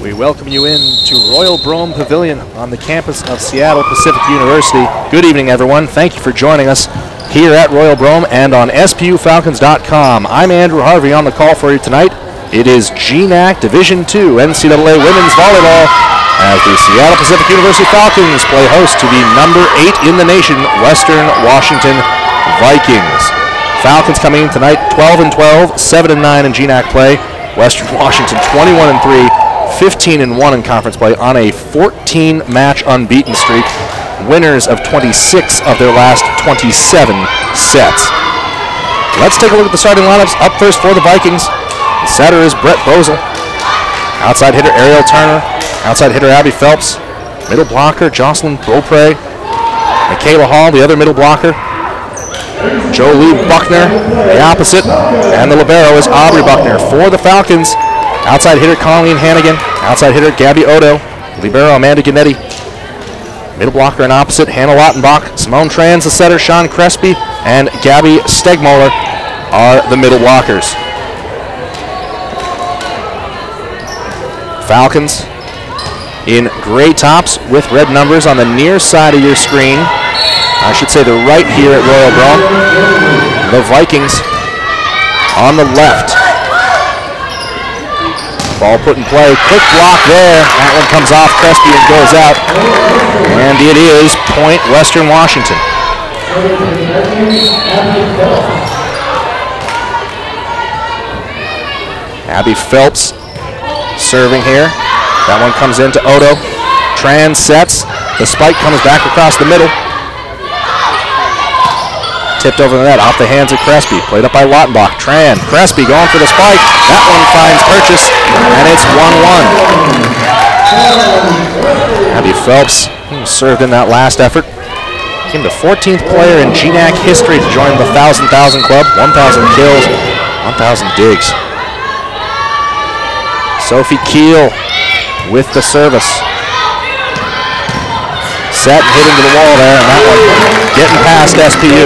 We welcome you in to Royal Brome Pavilion on the campus of Seattle Pacific University. Good evening, everyone. Thank you for joining us here at Royal Brome and on spufalcons.com. I'm Andrew Harvey on the call for you tonight. It is GNAC Division II NCAA Women's Volleyball as the Seattle Pacific University Falcons play host to the number 8 in the nation, Western Washington Vikings. Falcons coming in tonight 12-12, 7-9 in GNAC play. Western Washington 21-3, 15-1 in conference play on a 14-match unbeaten streak. Winners of 26 of their last 27 sets. Let's take a look at the starting lineups. Up first for the Vikings. The setter is Brett Bosel. Outside hitter Ariel Turner. Outside hitter Abby Phelps. Middle blocker Jocelyn Beaupre. Michaela Hall, the other middle blocker. Jolie Buckner, the opposite. And the libero is Aubrey Buckner. For the Falcons, outside hitter Colleen Hannigan. Outside hitter Gabby Odo. Libero Amanda Gannetti. Middle blocker and opposite Hannah Lautenbach. Simone Trans, the setter. Sean Crespi and Gabby Stegmoller are the middle blockers. Falcons in gray tops with red numbers on the near side of your screen. I should say the right here at Royal Brome. The Vikings on the left. Ball put in play. Quick block there. That one comes off Crespi and goes out. And it is point Western Washington. Abby Phelps serving here. That one comes into Odo. Tran sets. The spike comes back across the middle. Tipped over the net, off the hands of Crespi. Played up by Lautenbach. Tran, Crespi going for the spike. That one finds purchase, and it's 1-1. Abby Phelps served in that last effort. Became the 14th player in GNAC history to join the 1,000 club. 1,000 kills, 1,000 digs. Sophie Keel with the service. Set and hit into the wall there, and that one getting past SPU.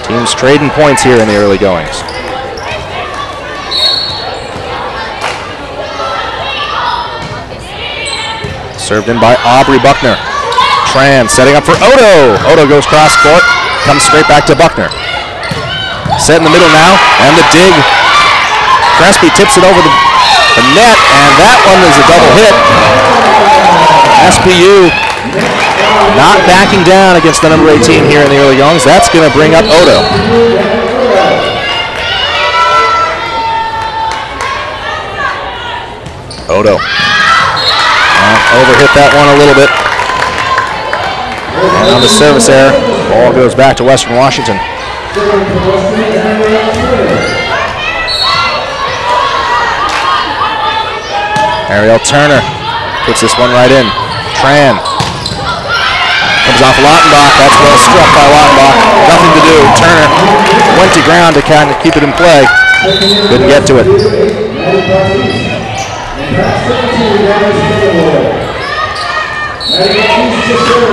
Teams trading points here in the early goings. Served in by Aubrey Buckner. Tran setting up for Odo. Odo goes cross court, comes straight back to Buckner. Set in the middle now, and the dig. Crespi tips it over the net, and that one is a double hit. SPU not backing down against the number 18 here in the early goings. That's going to bring up Odo. Odo. Overhit that one a little bit. And on the service error, ball goes back to Western Washington. Ariel Turner puts this one right in. Tran comes off Lautenbach. That's well struck by Lautenbach. Nothing to do. Turner went to ground to kind of keep it in play. Couldn't get to it.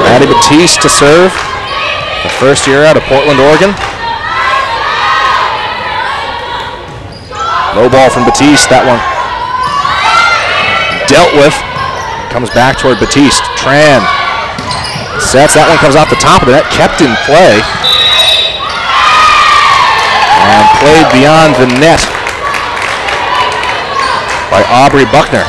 Maddie Batiste to serve. The first year out of Portland, Oregon. Low ball from Batiste. That one dealt with. Comes back toward Batiste. Tran sets. That one comes off the top of the net. Kept in play. And played beyond the net by Aubrey Buckner.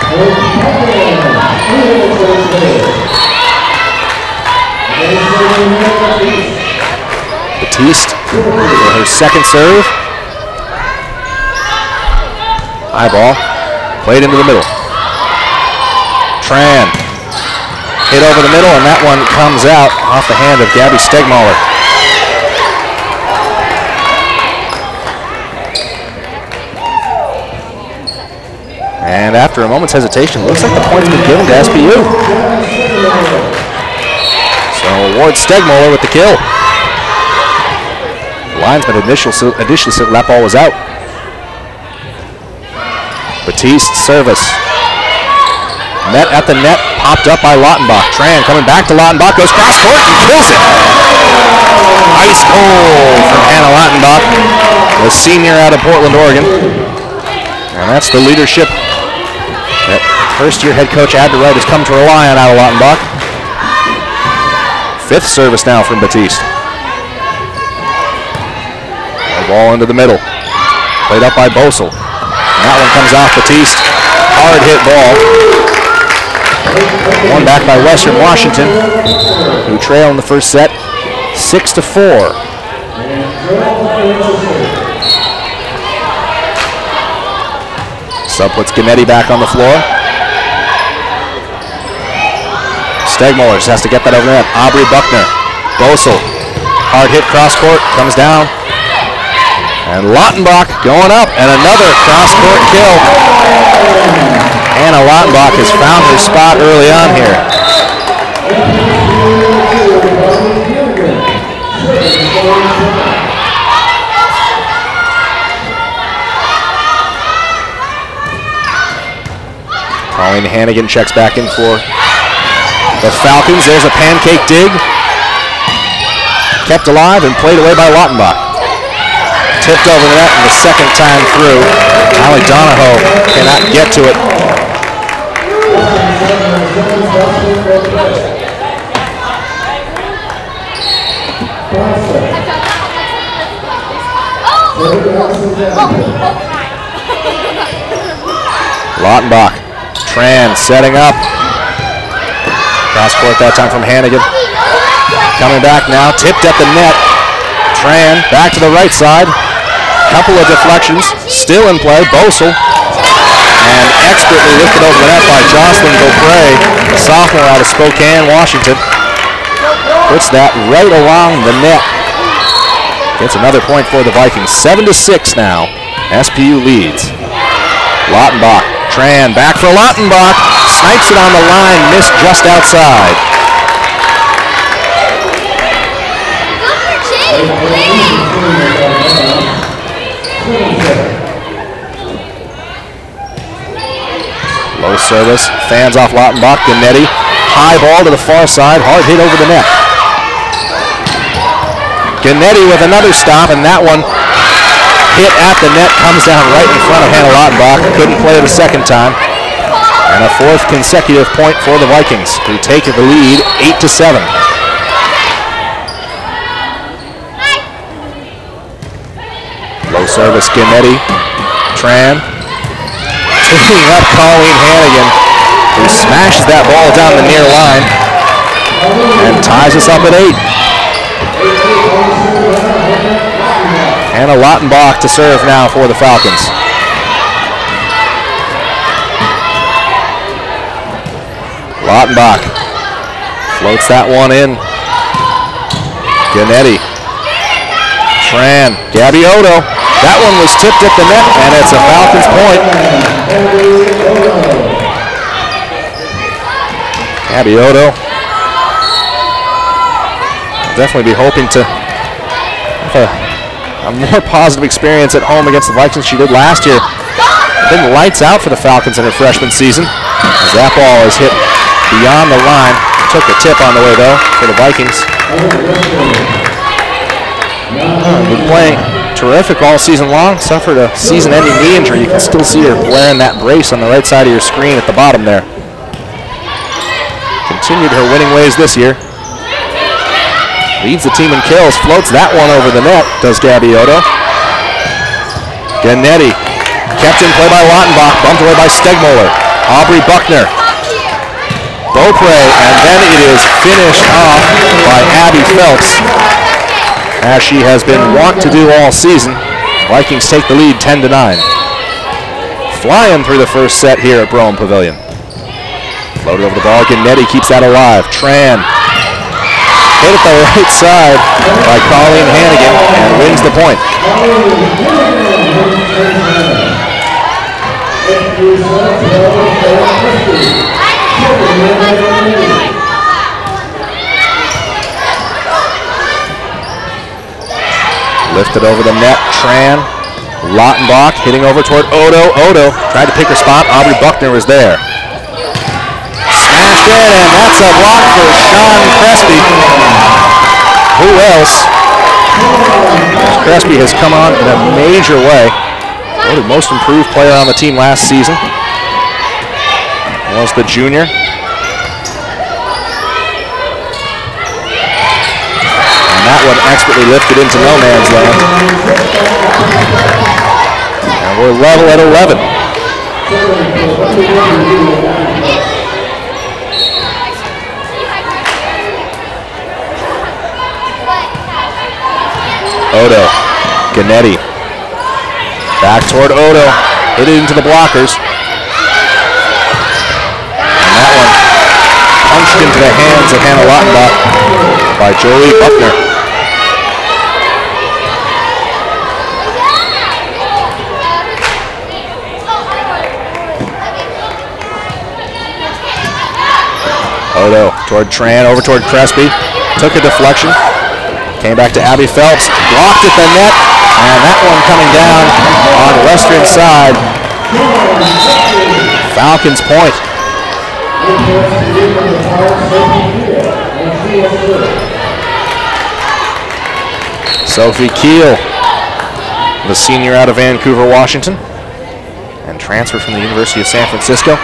Batiste for her second serve. High ball. Played into the middle. Tran hit over the middle, and that one comes out off the hand of Gabby Stegmoller. And after a moment's hesitation, looks like the point's been given to SPU. So award Stegmoller with the kill. The linesman initially said that ball was out. Batiste service. Met at the net, popped up by Lautenbach. Tran coming back to Lautenbach, goes cross court and kills it. Ice cold from Hannah Lautenbach, the senior out of Portland, Oregon. And that's the leadership First-year head coach Adner Wright has come to rely on Ada Lautenbach. Fifth service now from Batiste. Ball into the middle. Played up by Bosel. And that one comes off Batiste. Hard hit ball. One back by Western Washington, who trail in the first set 6-4. Sub puts Gennady back on the floor. Stegmuller just has to get that over the net. Aubrey Buckner. Bosel. Hard hit cross court. Comes down. And Lautenbach going up. And another cross court kill. Anna Lautenbach has found her spot early on here. Colleen Hannigan checks back in for the Falcons. There's a pancake dig. Kept alive and played away by Lautenbach. Tipped over the net in the second time through. Allie Donahoe cannot get to it. Lautenbach. Tran setting up. Cross court that time from Hannigan. Coming back now, tipped at the net. Tran back to the right side. Couple of deflections, still in play. Bosel. And expertly lifted over the net by Jocelyn Beaupre, a sophomore out of Spokane, Washington. Puts that right along the net. Gets another point for the Vikings. 7-6 now. SPU leads. Lautenbach. Tran back for Lautenbach. Snipes it on the line, missed just outside. Low service, fans off Lautenbach. Gennady. High ball to the far side, hard hit over the net. Gennady with another stop, and that one hit at the net, comes down right in front of Hannah Lautenbach. Couldn't play it a second time. And a fourth consecutive point for the Vikings, who take the lead 8-7. Low service, Gennady. Tran. Taking up Colleen Hannigan, who smashes that ball down the near line and ties us up at 8. Hannah Lautenbach to serve now for the Falcons. Lautenbach floats that one in. Gennady. Tran. Gabbioto. That one was tipped at the net, and it's a Falcons point. Gabbioto. Definitely be hoping to have a more positive experience at home against the Vikings she did last year. Been lights out for the Falcons in her freshman season. As that ball is hit beyond the line. Took a tip on the way, though, for the Vikings. Been playing terrific all season long. Suffered a season-ending knee injury. You can still see her wearing that brace on the right side of your screen at the bottom there. Continued her winning ways this year. Leads the team in kills. Floats that one over the net, does Gabbioto. Gennady. Kept in play by Lautenbach. Bumped away by Stegmuller. Aubrey Buckner. Beaupre, and then it is finished off by Abby Phelps, as she has been wont to do all season. Vikings take the lead 10-9. Flying through the first set here at Brougham Pavilion. Floated over the ball. Gennady keeps that alive. Tran. Hit at the right side by Colleen Hannigan and wins the point. Lifted over the net, Tran. Lautenbach hitting over toward Odo. Odo tried to pick her spot. Aubrey Buckner was there. Smashed in, and that's a block for Sean Crespi. Who else? Crespi has come on in a major way. Voted most improved player on the team last season. was the junior. And that one expertly lifted into no man's land. And we're level at 11. Odo, Gannetti, back toward Odo, hit it into the blockers. And that one punched into the hands of Hannah Lautenbach by Jolie Buckner. Odo toward Tran, over toward Crespi, took a deflection. Came back to Abby Phelps, blocked at the net, and that one coming down on Western's side. Falcons point. Sophie Keel, the senior out of Vancouver, Washington, and transferred from the University of San Francisco.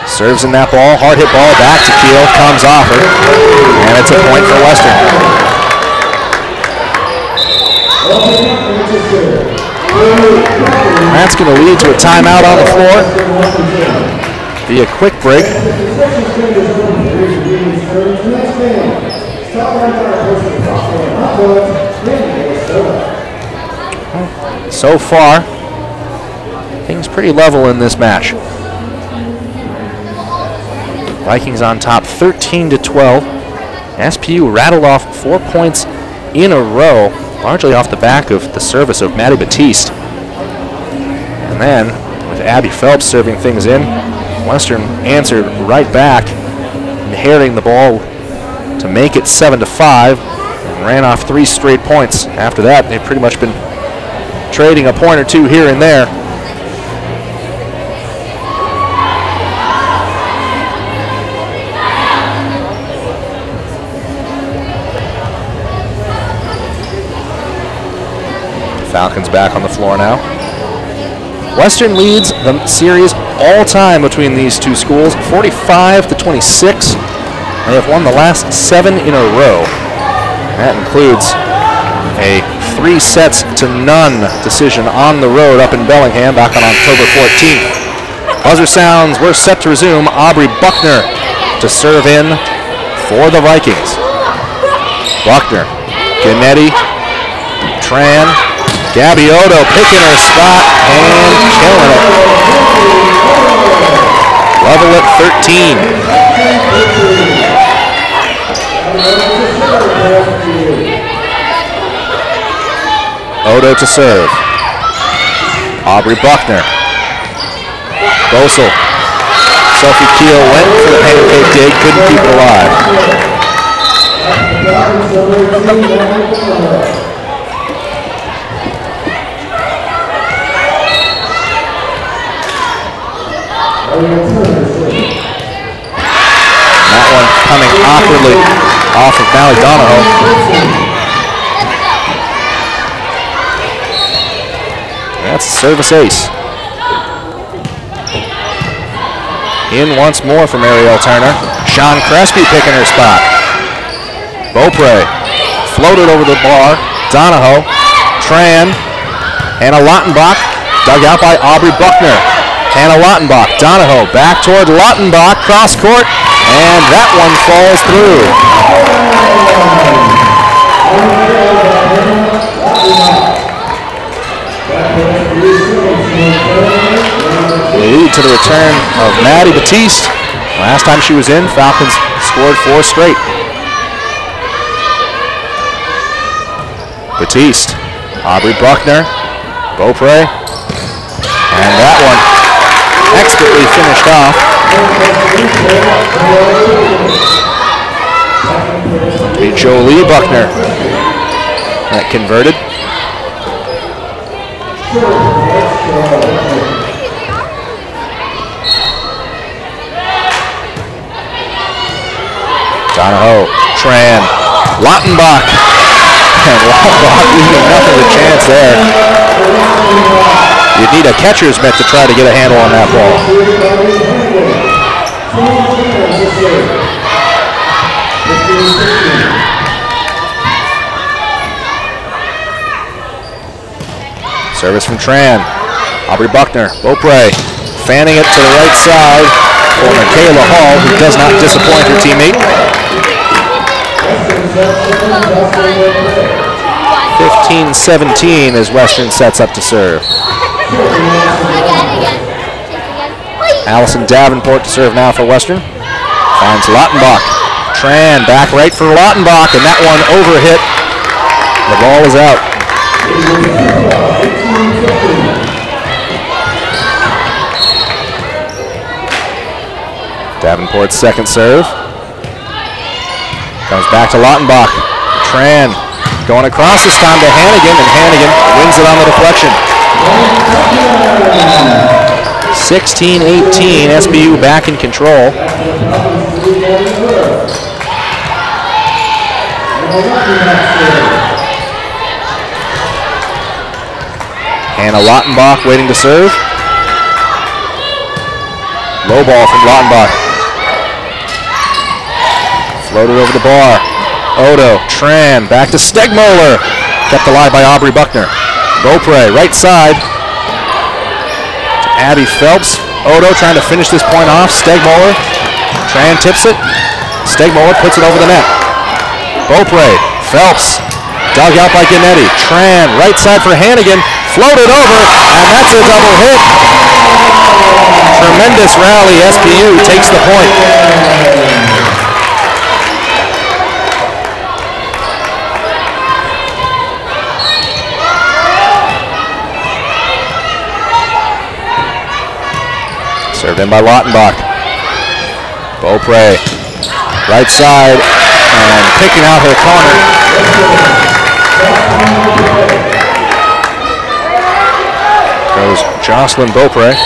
Serves in that ball, hard hit ball, back to Keel, comes off her, and it's a point for Western. That's going to lead to a timeout on the floor. Be a quick break. So far, things pretty level in this match. Vikings on top 13-12. SPU rattled off 4 points in a row, largely off the back of the service of Maddie Batiste. And then, with Abby Phelps serving things in, Western answered right back, inheriting the ball to make it 7-5, and ran off 3 straight points. After that, they've pretty much been trading a point or two here and there. Falcons back on the floor now. Western leads the series all time between these two schools, 45-26. They have won the last 7 in a row. That includes a 3-0 decision on the road up in Bellingham back on October 14th. Buzzer sounds, we're set to resume. Aubrey Buckner to serve in for the Vikings. Buckner, Gannetti, Tran, Gabby Odo picking her spot and killing it. Level at 13. Odo to serve. Aubrey Buckner. Bosel. Sophie Keel went for the pancake dig, couldn't keep it alive. That one coming awkwardly off of Mallie Donahoe. That's a service ace. In once more from Ariel Turner. Sean Crespi picking her spot. Beaupre floated over the bar. Donahoe, Tran, Hannah Lautenbach, dug out by Aubrey Buckner. Hannah Lautenbach, Donahoe, back toward Lautenbach, cross court, and that one falls through. Lead to the return of Maddie Batiste. Last time she was in, Falcons scored 4 straight. Batiste, Aubrey Buckner, Beaupre, and that one expertly finished off. To be Jolie Buckner that converted. Donahoe, Tran, Lautenbach, and Lautenbach leaving nothing of a chance there. You'd need a catcher's mitt to try to get a handle on that ball. Service from Tran. Aubrey Buckner, Beaupre, fanning it to the right side for Michaela Hall, who does not disappoint her teammate. 15-17 as Western sets up to serve. Allison Davenport to serve now for Western. Finds Lautenbach. Tran back right for Lautenbach, and that one overhit. The ball is out. Davenport's second serve. Comes back to Lautenbach. Tran going across this time to Hannigan, and Hannigan wins it on the deflection. 16-18, SBU back in control. Hannah Lautenbach waiting to serve. Low ball from Lautenbach. Floated over the bar. Odo, Tran, back to Stegmoller. Kept alive by Aubrey Buckner. Beaupre, right side. Abby Phelps. Odo trying to finish this point off. Stegmoller. Tran tips it. Stegmoller puts it over the net. Beaupre, Phelps. Dug out by Gennady. Tran, right side for Hannigan. Floated over, and that's a double hit. Tremendous rally. SPU takes the point. Served in by Lautenbach. Beaupre, right side, and picking out her corner. Goes Jocelyn Beaupre.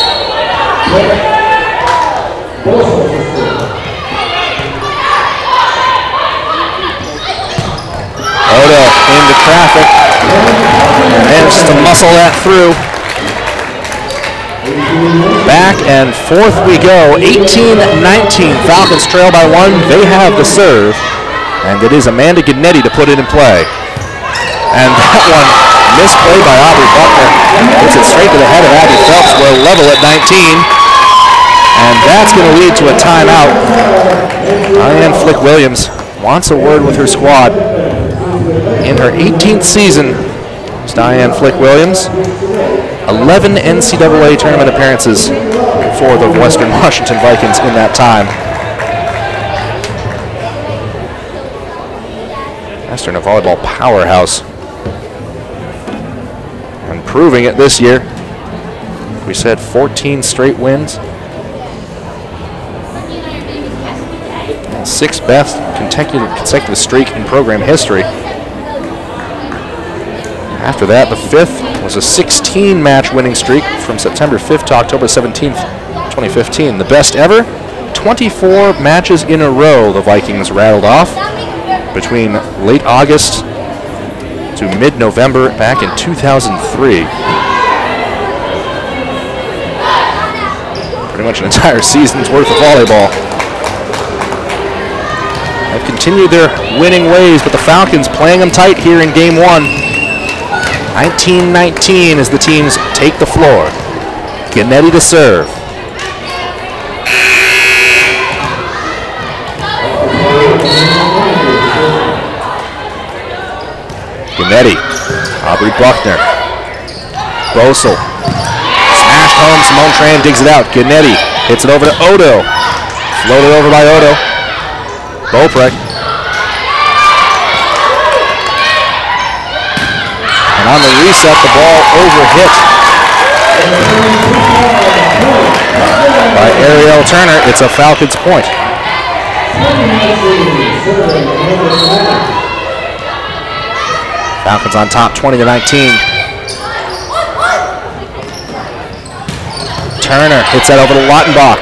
Odo into traffic. Manages to muscle that through. Back and forth we go. 18-19. Falcons trail by one. They have the serve. And it is Amanda Gennady to put it in play. And that one misplayed by Aubrey Buckner. Puts it straight to the head of Abby Phelps. We're level at 19. And that's going to lead to a timeout. Diane Flick-Williams wants a word with her squad. In her 18th season, it's Diane Flick-Williams. 11 NCAA tournament appearances for the Western Washington Vikings in that time. Western, a volleyball powerhouse. And proving it this year. We said 14 straight wins. Sixth best consecutive streak in program history. After that, the fifth was a 16-match winning streak from September 5th to October 17th, 2015. The best ever, 24 matches in a row the Vikings rattled off between late August to mid-November back in 2003. Pretty much an entire season's worth of volleyball. They've continued their winning ways, but the Falcons playing them tight here in game one. 19-19 as the teams take the floor. Gennady to serve. Gennady, Aubrey Buckner, Bosel, smashed home, Simone Tran digs it out. Gennady hits it over to Odo. Floated over by Odo. Beaupre. And on the reset, the ball overhit by Ariel Turner. It's a Falcons point. Falcons on top, 20-19. Turner hits that over to Lautenbach.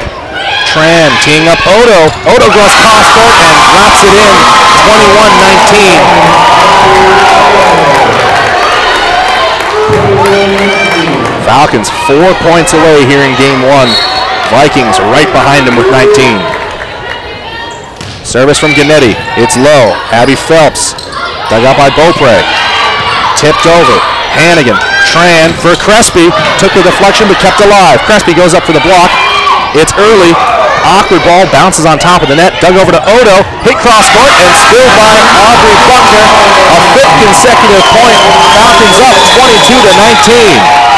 Tran teeing up Odo. Odo goes cross court and drops it in. 21-19. Falcons 4 points away here in game one. Vikings right behind him with 19. Service from Gannetti. It's low. Abby Phelps. Dug out by Beaupre. Tipped over. Hannigan. Tran for Crespi. Took the deflection but kept alive. Crespi goes up for the block. It's early. Awkward ball. Bounces on top of the net. Dug over to Odo. Hit cross court and spilled by Aubrey Buckner. A fifth consecutive point. Falcons up 22-19.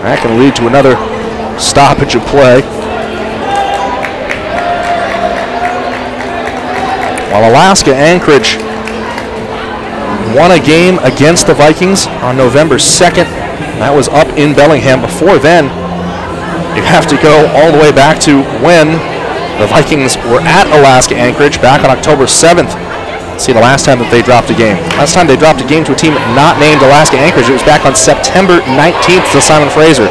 That can lead to another stoppage of play. While Alaska Anchorage won a game against the Vikings on November 2nd, that was up in Bellingham. Before then, you have to go all the way back to when the Vikings were at Alaska Anchorage back on October 7th. See, the last time that they dropped a game. Last time they dropped a game to a team not named Alaska Anchorage, it was back on September 19th to Simon Fraser.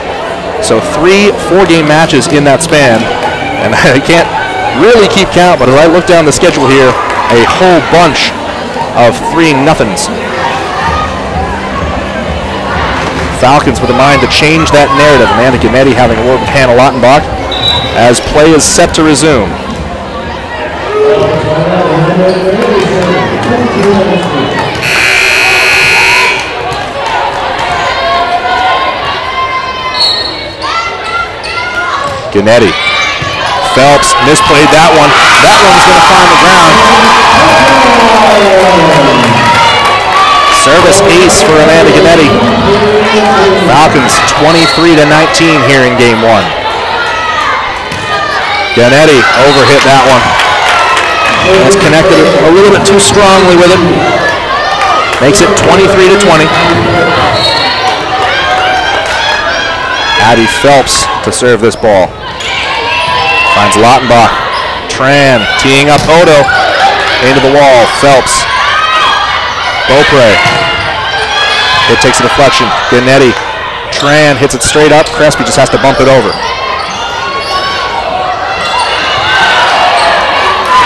So 3 4-game matches in that span. And I can't really keep count, but as I look down the schedule here, a whole bunch of 3-0s. Falcons with a mind to change that narrative. Amanda Gannetti having a word with Hannah Lautenbach as play is set to resume. Gannetti. Phelps misplayed that one. That one's going to find the ground. Service ace for Amanda Gannetti. Falcons 23-19 here in game 1. Gannetti overhit that one. That's connected a little bit too strongly with it. Makes it 23-20. Abby Phelps to serve this ball. Finds Lautenbach. Tran teeing up Odo. Into the wall. Phelps. Beaupre. It takes a deflection. Gannetti. Tran hits it straight up. Crespi just has to bump it over.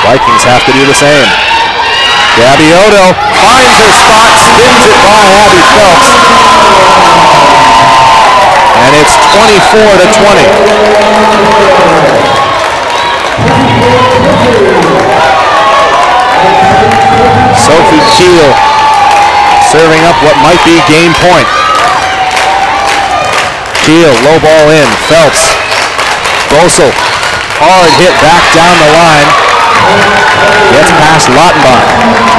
Vikings have to do the same. Gabby Odo finds her spot, spins it by Abby Phelps. And it's 24-20. Sophie Keel serving up what might be game point. Keel, low ball in. Phelps. Bosel, hard hit back down the line. Gets past Lautenbach.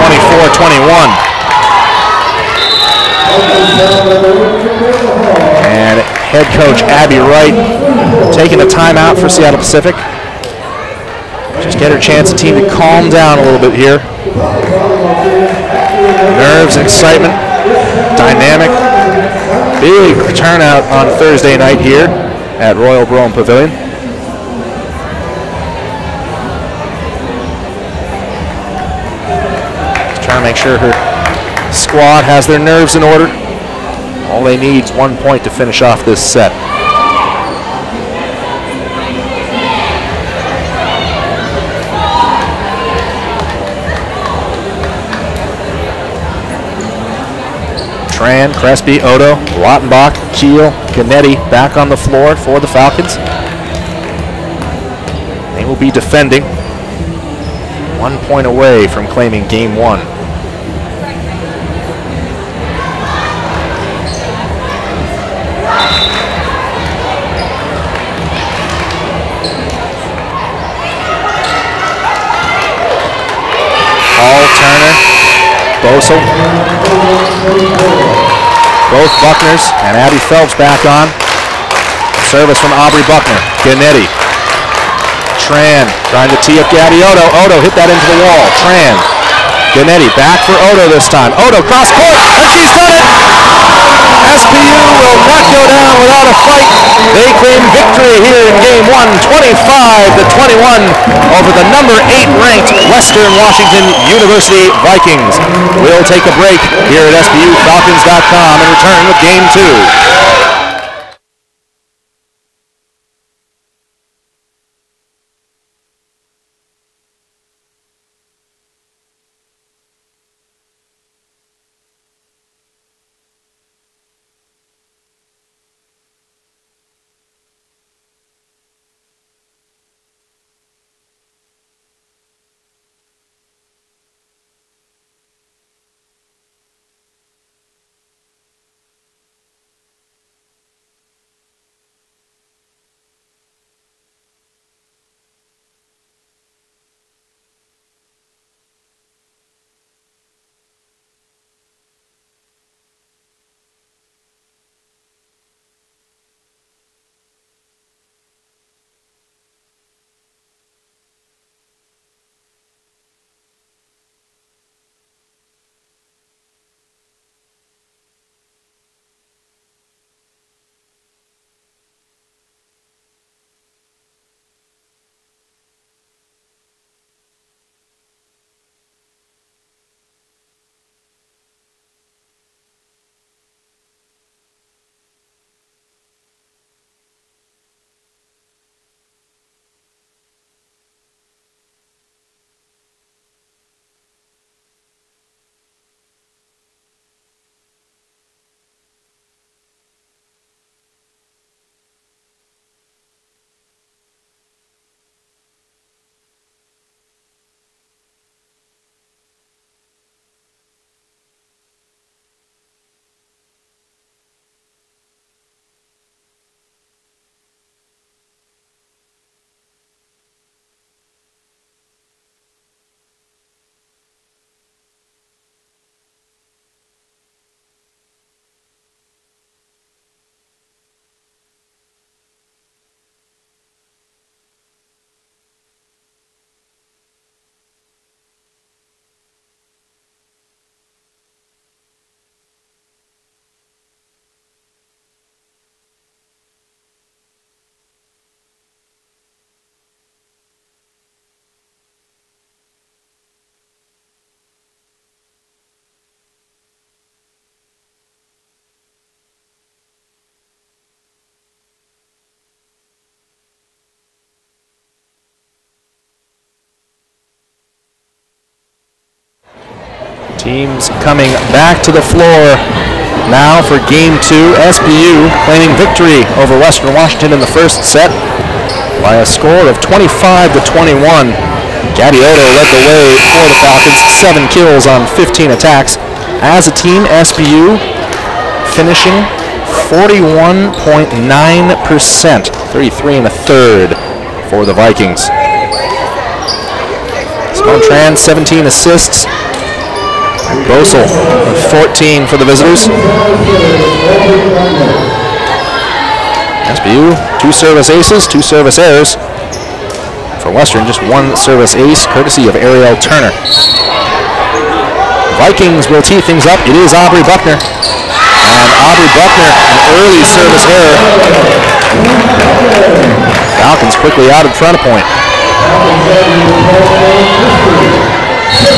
24-21. And head coach Abby Wright taking a timeout for Seattle Pacific. Just get her chance, the team to calm down a little bit here. Nerves and excitement, dynamic. Big turnout on Thursday night here at Royal Brome Pavilion. Just trying to make sure her squad has their nerves in order. All they need is 1 point to finish off this set. Tran, Crespi, Odo, Lautenbach, Keel, Gannetti back on the floor for the Falcons. They will be defending. 1 point away from claiming game 1. Hall, Turner, Bosel. Both Buckners and Abby Phelps back on. Service from Aubrey Buckner. Gannetti. Tran trying to tee up Gabby Odo. Odo hit that into the wall. Tran. Gannetti back for Odo this time. Odo cross court, and she's done it! SPU will not go down without a fight. They claim victory here in game 1, 25-21 over the number 8 ranked Western Washington University Vikings. We'll take a break here at SPUFalcons.com and return with game 2. Teams coming back to the floor now for game 2. SBU claiming victory over Western Washington in the first set by a score of 25-21. Gabby Odo led the way for the Falcons, 7 kills on 15 attacks. As a team, SBU finishing 41.9%, 33 1/3 for the Vikings. Simone Tran, 17 assists. Bosel, 14 for the visitors. SBU, 2 service aces, 2 service errors. For Western, just 1 service ace, courtesy of Ariel Turner. Vikings will tee things up. It is Aubrey Buckner. And Aubrey Buckner, an early service error. Falcons quickly out in front of point.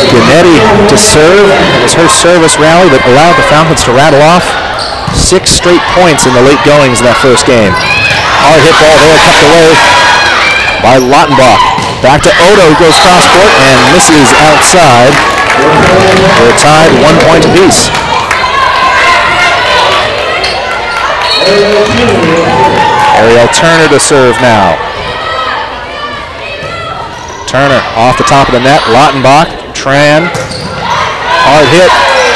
Gennady to serve. It was her service rally that allowed the Falcons to rattle off 6 straight points in the late goings in that first game. Hard hit ball there, kept away by Lautenbach. Back to Odo, who goes cross court and misses outside. They're tied 1 point apiece. Ariel Turner to serve now. Turner off the top of the net. Lautenbach, Tran, hard hit,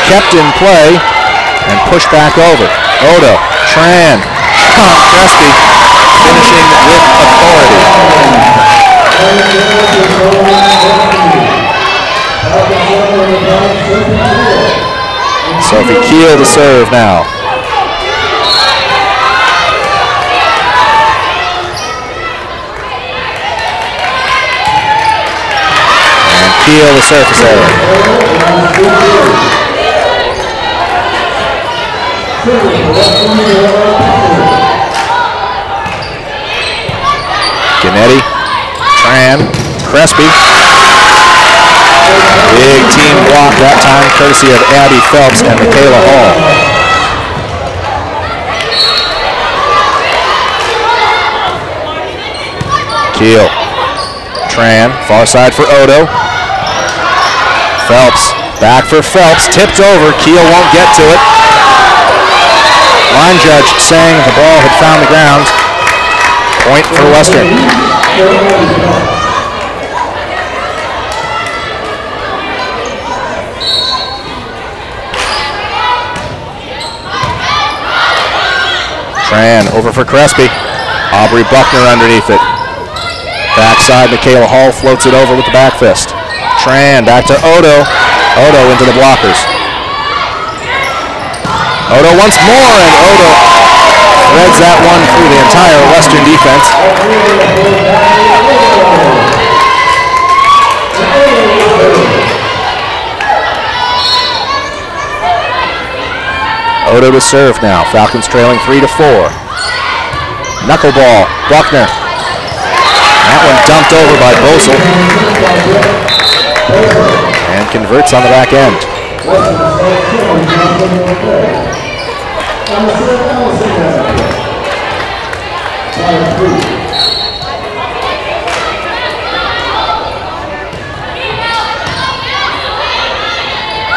kept in play, and pushed back over. Odo, Tran, Sean Crespi, finishing with authority. Sophie Keel to serve now. Keel the surface error. Gennady, Tran, Crespi. Big team block that time, courtesy of Abby Phelps and Michaela Hall. Keel, Tran, far side for Odo. Phelps, back for Phelps, tipped over, Keel won't get to it. Line judge saying the ball had found the ground. Point for Western. Tran over for Crespi. Aubrey Buckner underneath it. Backside, Michaela Hall floats it over with the back fist. Tran back to Odo. Odo into the blockers. Odo once more, and Odo threads that one through the entire Western defense. Odo to serve now. Falcons trailing 3-4. Knuckleball, Buckner. That one dumped over by Bosel. And converts on the back end.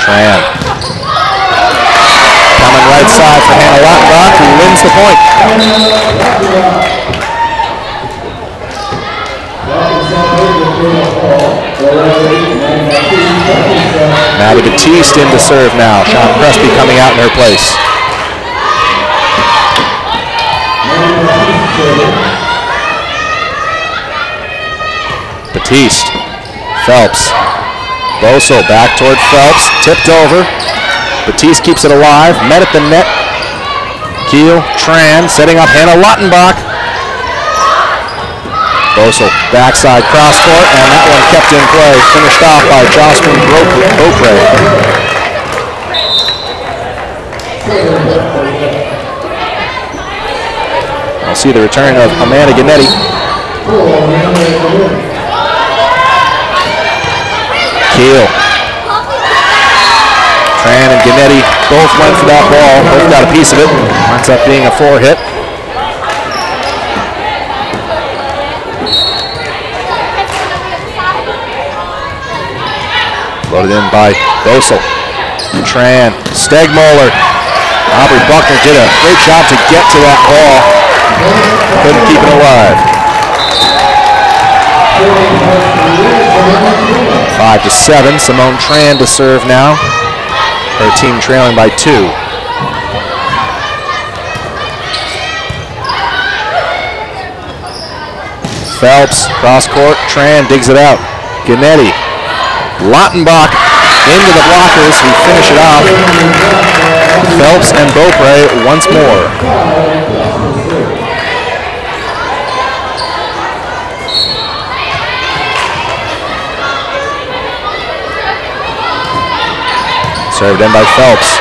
Tran. Coming right side for Hannah Lautenbach, who wins the point. Maddie Batiste in to serve now. Sean Crespi coming out in her place. Batiste, Phelps, Bosel back toward Phelps, tipped over. Batiste keeps it alive, met at the net. Keel, Tran, setting up Hannah Lautenbach. Bosel, backside cross court, and that one kept in play, finished off by Jocelyn Beaupre. I'll see the return of Amanda Gennady. Keel. Tran and Gennady both went for that ball, both got a piece of it. Ends up being a 4 hit. Loaded in by Bosel. Tran, Stegmoller. Aubrey Buckner did a great job to get to that ball. Couldn't keep it alive. 5-7. Simone Tran to serve now. Her team trailing by 2. Phelps, cross court. Tran digs it out. Gennady. Lottenbach into the blockers. We finish it off. Phelps and Beaupre once more. Served in by Phelps.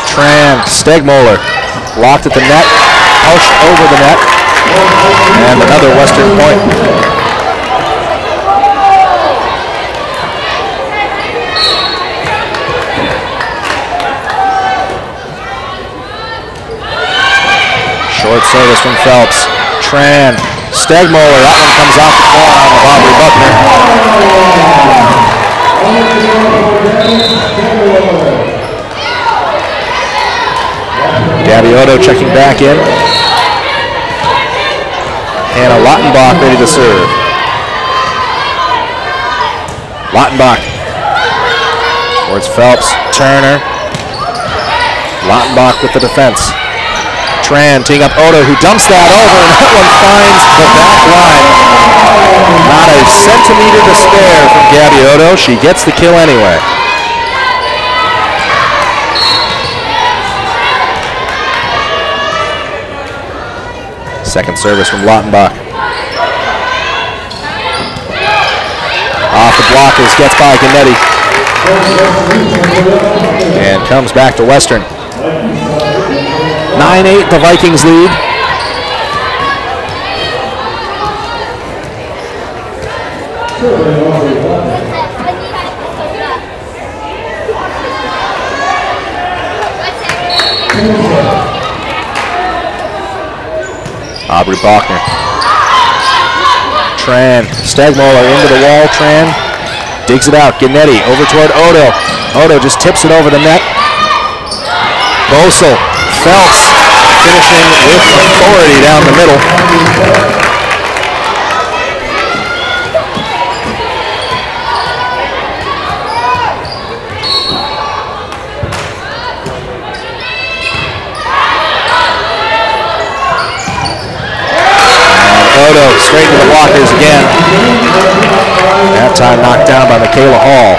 Tran, Stegmoller, blocked at the net, pushed over the net, and another Western point. Short service from Phelps. Tran, Stegmoller, that one comes off the corner on Aubrey Buckner. Gaviotto checking back in. Hannah Lottenbach ready to serve. Lottenbach towards Phelps. Turner. Lottenbach with the defense. Tran teeing up Odo, who dumps that over, and that one finds the back line. Not a centimeter to spare from Gaviotto. She gets the kill anyway. Second service from Lottenbach. Off the blockers, gets by Gennady. And comes back to Western. 9-8, the Vikings lead. Aubrey Buckner. Tran, Stegmoller into the wall. Tran digs it out. Gennady over toward Odo. Odo just tips it over the net. Bosel, Phelps finishing with authority down the middle. Odo straight to the blockers again. That time knocked down by Michaela Hall.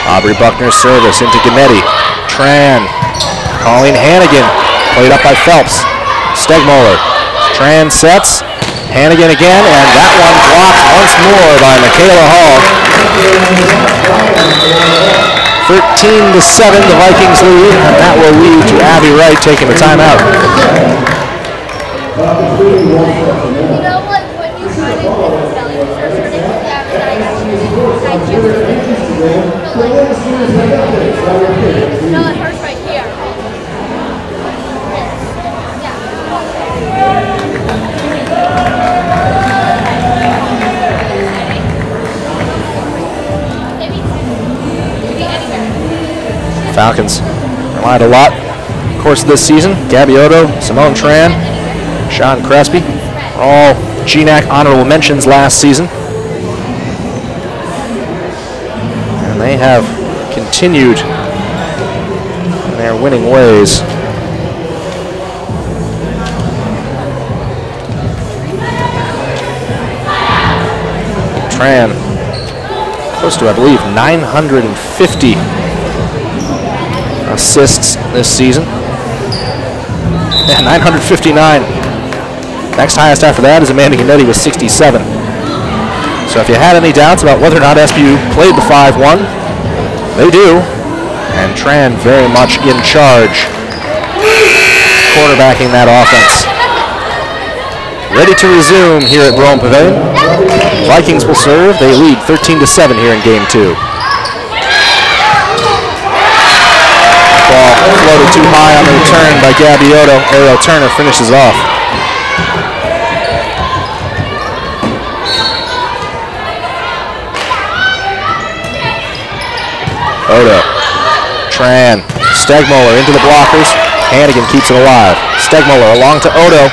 Aubrey Buckner's service into Gennady. Tran, Colleen Hannigan, played up by Phelps. Stegmoller. Tran sets. Hannigan again, and that one blocked once more by Michaela Hall. 13-7, the Vikings lead, and that will lead to Abby Wright taking the timeout. You know what? When you find it, no, it hurts right here. Falcons relied a lot, of course, this season. Gaviotto, Simone Tran, Sean Crespi, all GNAC honorable mentions last season. And they have continued in their winning ways. Tran, close to, I believe, 950 assists this season. Yeah, 959. Next highest after that is Amanda Gennady with 67. So if you had any doubts about whether or not SBU played the 5-1, they do. And Tran very much in charge, quarterbacking that offense. Ready to resume here at Brome Pavilion. Vikings will serve. They lead 13-7 here in Game 2. Ball floated too high on the return by Gabby Odo. Ariel Turner finishes off. Odo. Tran. Stegmoller into the blockers. Hannigan keeps it alive. Stegmoller along to Odo.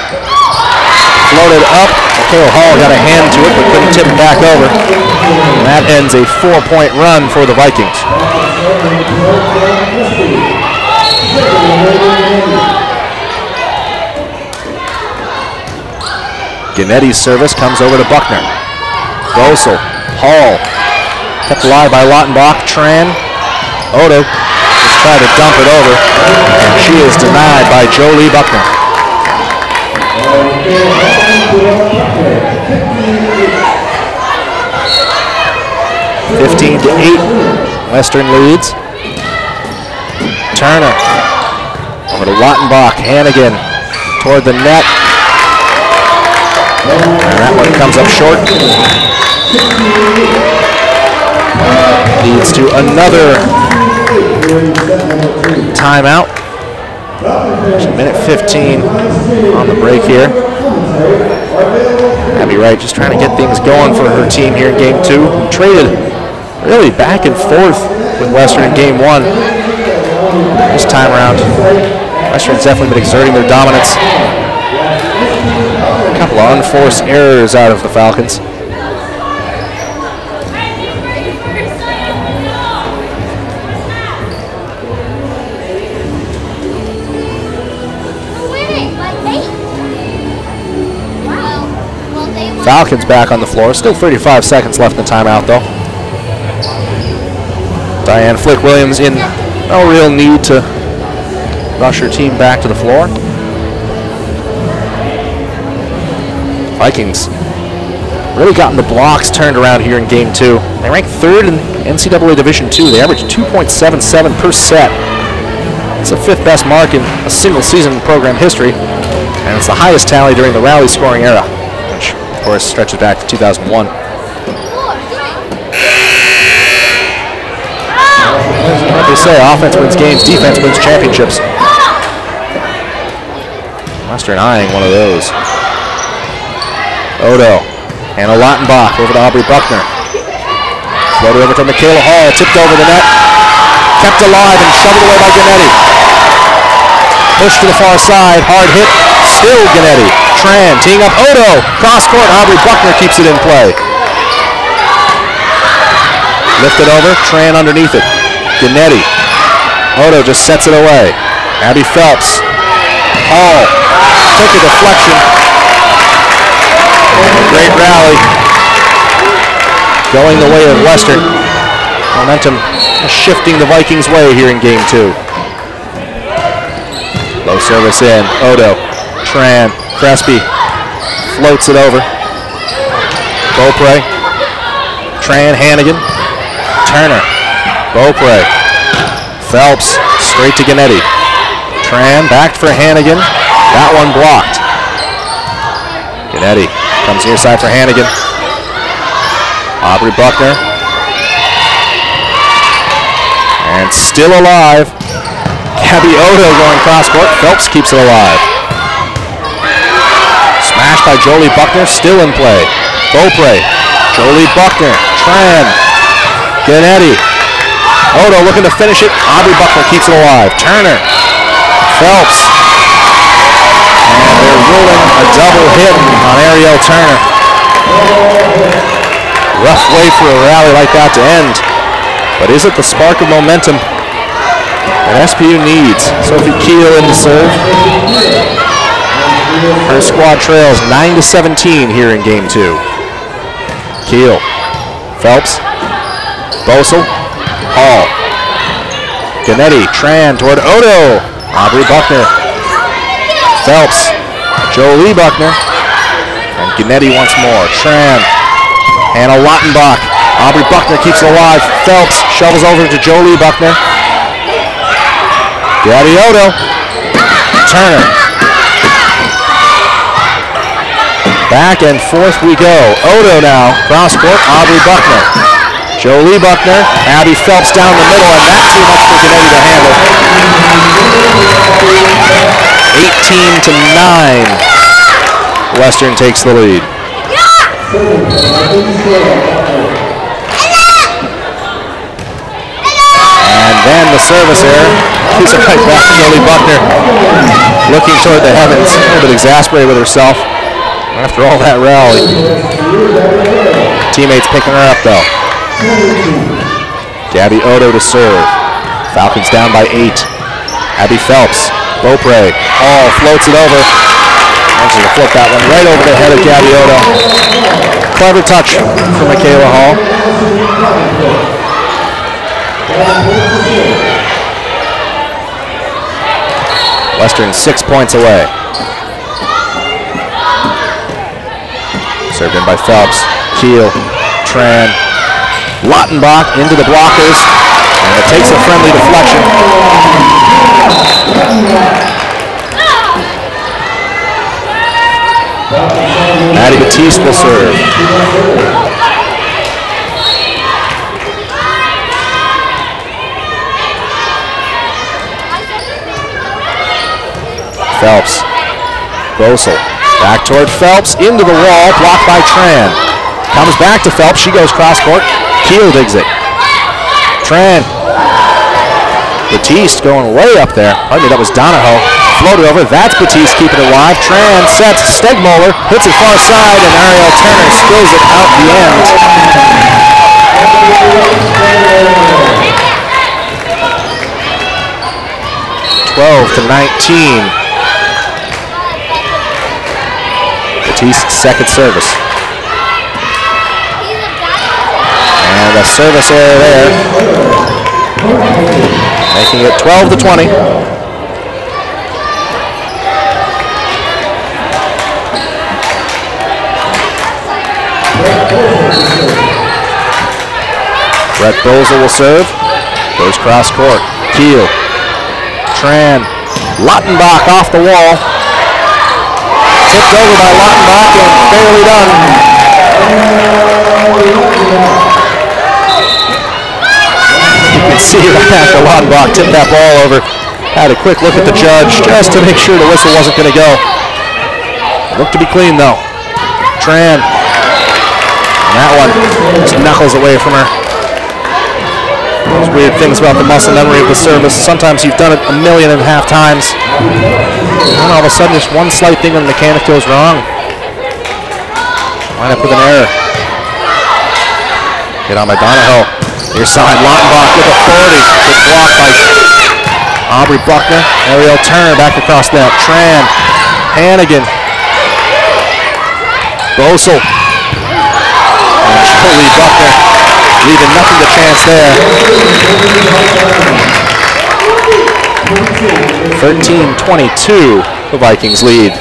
Floated up. Michaela Hall got a hand to it, but couldn't tip it back over. And that ends a 4-point run for the Vikings. Ganetti's service comes over to Buckner. Gosel. Hall. Kept alive by Lautenbach. Tran. Odo just tried to dump it over, and she is denied by Jolie Buckner. 15-8, Western leads. Turner over to Lautenbach. Hannigan toward the net. And that one comes up short. Leads to another timeout. Minute 15 on the break here. Abby Wright just trying to get things going for her team here in game 2. Traded really back and forth with Western in game 1. This time around, Western's definitely been exerting their dominance. A couple of unforced errors out of the Falcons. Falcons back on the floor. Still 35 seconds left in the timeout, though. Diane Flick-Williams in no real need to rush her team back to the floor. Vikings really gotten the blocks turned around here in game 2. They rank 3rd in NCAA Division II. They average 2.77 per set. It's the 5th best mark in a single season in program history, and it's the highest tally during the rally scoring era, which of course stretches back to 2001. What they say, offense wins games, defense wins championships. Western eyeing one of those. Odo and a Lautenbach over to Aubrey Buckner. Floated over to Michaela Hall, tipped over the net, kept alive and shoveled away by Ganetti. Pushed to the far side, hard hit, still Ganetti. Tran teeing up Odo, cross court, Aubrey Buckner keeps it in play. Lifted over, Tran underneath it. Ganetti. Odo just sets it away. Abby Phelps. Hall took a deflection. A great rally going the way of Western. Momentum shifting the Vikings' way here in game 2. Low service in. Odo. Tran. Crespi floats it over. Beaupre. Tran. Hannigan. Turner. Beaupre. Phelps straight to Ganetti. Tran back for Hannigan. That one blocked. Ganetti comes near side for Hannigan. Aubrey Buckner. And still alive. Gabby Odo going cross court. Phelps keeps it alive. Smashed by Jolie Buckner. Still in play. Beaupre. Jolie Buckner. Tran. Ganetti. Odo looking to finish it. Aubrey Buckner keeps it alive. Turner. Phelps. And they're ruling a double hit on Ariel Turner. Rough way for a rally like that to end. But is it the spark of momentum that SPU needs? Sophie Keel in to serve. Her squad trails 9-17 here in game 2. Keel. Phelps. Bosel. Hall. Ganetti. Tran toward Odo. Aubrey Buckner. Phelps. Jolie Buckner. And Ganetti once more. Tran. Hannah Lautenbach. Aubrey Buckner keeps it alive. Phelps shovels over to Jolie Buckner. Gabby Odo. Turner. Back and forth we go. Odo now. Cross court. Aubrey Buckner. Jolie Buckner, Abby Phelps down the middle, and that's too much for Ganetti to handle. 18-9. Western takes the lead. And then the service error. He's right back to Jolie Buckner. Looking toward the heavens. A little bit exasperated with herself after all that rally. Teammates picking her up though. Gabby Odo to serve. Falcons down by 8. Abby Phelps. Beaupre. Oh, floats it over. And she's going to flip that one right over the head of Gabby Odo. Clever touch from Michaela Hall. Western 6 points away. Served in by Phelps. Keel. Tran. Lottenbach into the blockers. And it takes a friendly deflection. Maddie Batiste will serve. Phelps. Bosel. Back toward Phelps. Into the wall. Blocked by Tran. Comes back to Phelps. She goes cross court. Keel digs it. Tran. Batiste going way up there. Pardon me, that was Donahoe. Floated over. That's Batiste keeping it alive. Tran sets. Stegmoller hits it far side, and Ariel Turner spills it out the end. 12-19. Batiste's second service. And a service error there. Making it 12-20. Brett Bosel will serve. Goes cross court. Keel. Tran. Lottenbach off the wall. Tipped over by Lottenbach and barely done. You can see right after Lottenbach tipped that ball over. Had a quick look at the judge just to make sure the whistle wasn't going to go. Looked to be clean though. Tran. And that one just knuckles away from her. Those weird things about the muscle memory of the service. Sometimes you've done it 1.5 million times. And all of a sudden just one slight thing when the mechanic goes wrong. Line up with an error. Hit on by Donahoe. Near side, Lottenbach with authority. Good block by Aubrey Buckner. Ariel Turner back across that. Tran. Hannigan. Bosel. And Jolie Buckner leaving nothing to chance there. 13-22, the Vikings lead.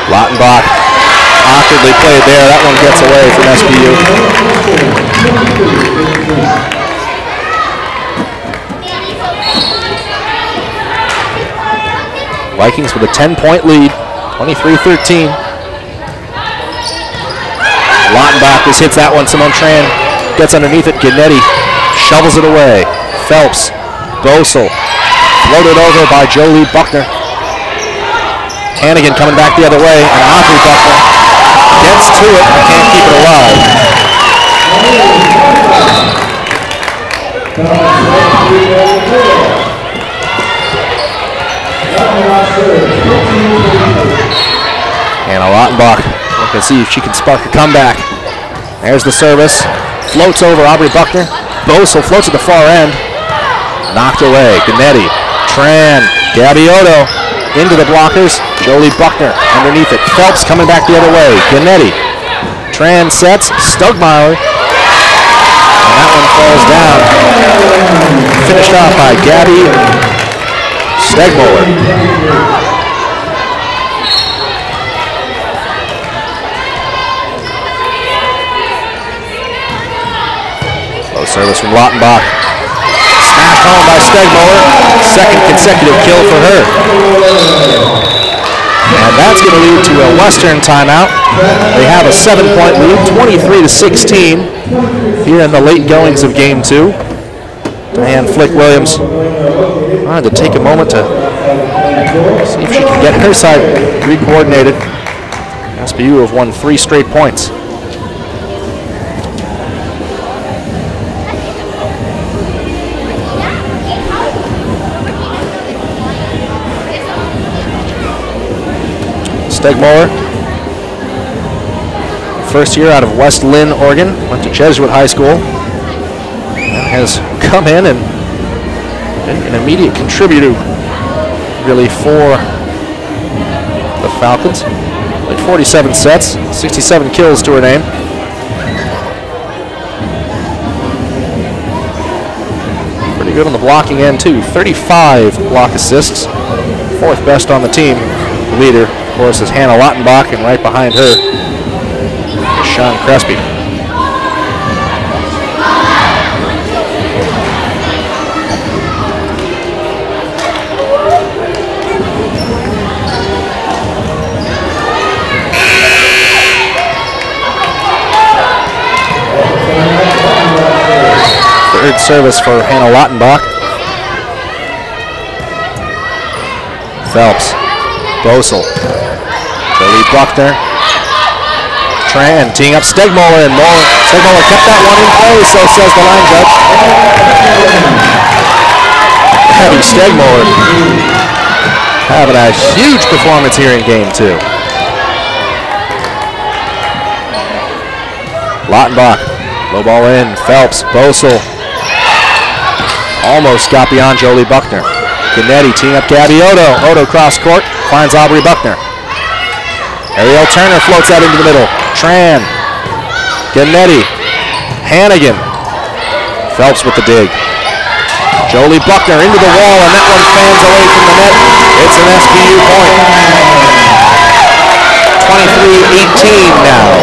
Lottenbach awkwardly played there. That one gets away from SBU. Vikings with a 10-point lead, 23-13. Lottenbach just hits that one. Simone Tran gets underneath it. Gennady shovels it away. Phelps, Bosel, floated over by Jolie Buckner. Hannigan coming back the other way, and Aubrey Buckner gets to it and can't keep it alive. Anna Lottenbach looking to see if she can spark a comeback. There's the service. Floats over Aubrey Buckner. Bosel floats at the far end. Knocked away. Gennady. Tran. Gabby Odo. Into the blockers. Jolie Buckner underneath it. Phelps coming back the other way. Gennady. Tran sets. Stugmeyer. And that one falls down. Finished off by Gabby Stegmoller. Low service from Lottenbach. Smashed home by Stegmoller. Second consecutive kill for her. And that's going to lead to a Western timeout. They have a 7-point lead, 23-16, here in the late goings of Game 2. Diane Flick-Williams wanted to take a moment to see if she can get her side re-coordinated. SBU have won 3 straight points. Stegmoller, first year out of West Lynn, Oregon, went to Jesuit High School, and has come in and been an immediate contributor really for the Falcons. Played 47 sets, 67 kills to her name. Pretty good on the blocking end too, 35 block assists, 4th best on the team. The leader, of course, is Hannah Lautenbach, and right behind her is Sean Crespi. Third service for Hannah Lautenbach. Phelps. Bosel, Jolie Buckner, Tran teeing up Stegmoller, and Stegmoller kept that one in play, so says the line judge. Abby Stegmoller having a huge performance here in Game 2. Lautenbach, low ball in, Phelps, Bosel, almost got beyond Jolie Buckner. Ganetti teeing up Gabby Odo. Odo cross court, finds Aubrey Buckner. Ariel Turner floats out into the middle. Tran, Ganetti, Hannigan. Phelps with the dig. Jolie Buckner into the wall, and that one fans away from the net. It's an SBU point. 23-18 now.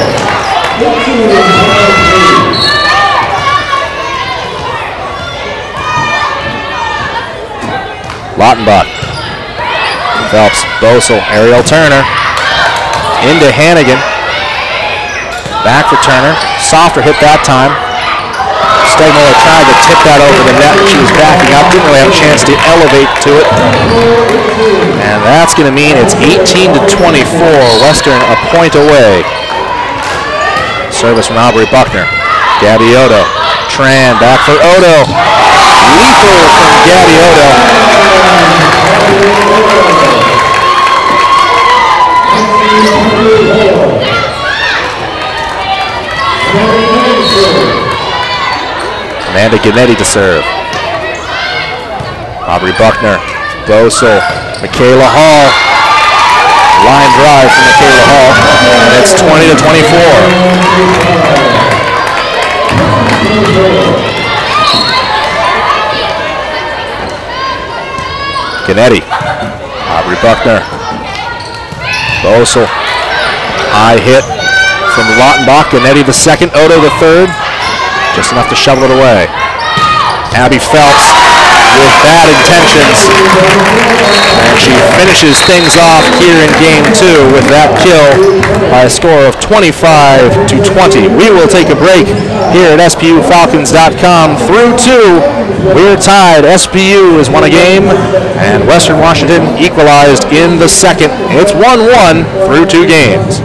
Lautenbach, Phelps, Bosel, Ariel Turner, into Hannigan, back for Turner, softer hit that time. Stegmoller tried to tip that over the net, but she was backing up, didn't really have a chance to elevate to it. And that's going to mean it's 18-24, Western a point away. Service from Aubrey Buckner, Gabby Odo, Tran, back for Odo. Lethal from Gabby Odo. Amanda Ganetti to serve. Aubrey Buckner, Bosel, Michaela Hall. Line drive from Michaela Hall, and it's 20-24. Ganetti, Aubrey Buckner, Bosel, high hit from Lautenbach. Ganetti the second, Odo the third, just enough to shovel it away. Abby Phelps with bad intentions, and she finishes things off here in Game 2 with that kill by a score of 25-20. We will take a break here at SPUFalcons.com. Through 2, we're tied. SPU has won a game, and Western Washington equalized in the second. It's 1-1 through 2 games.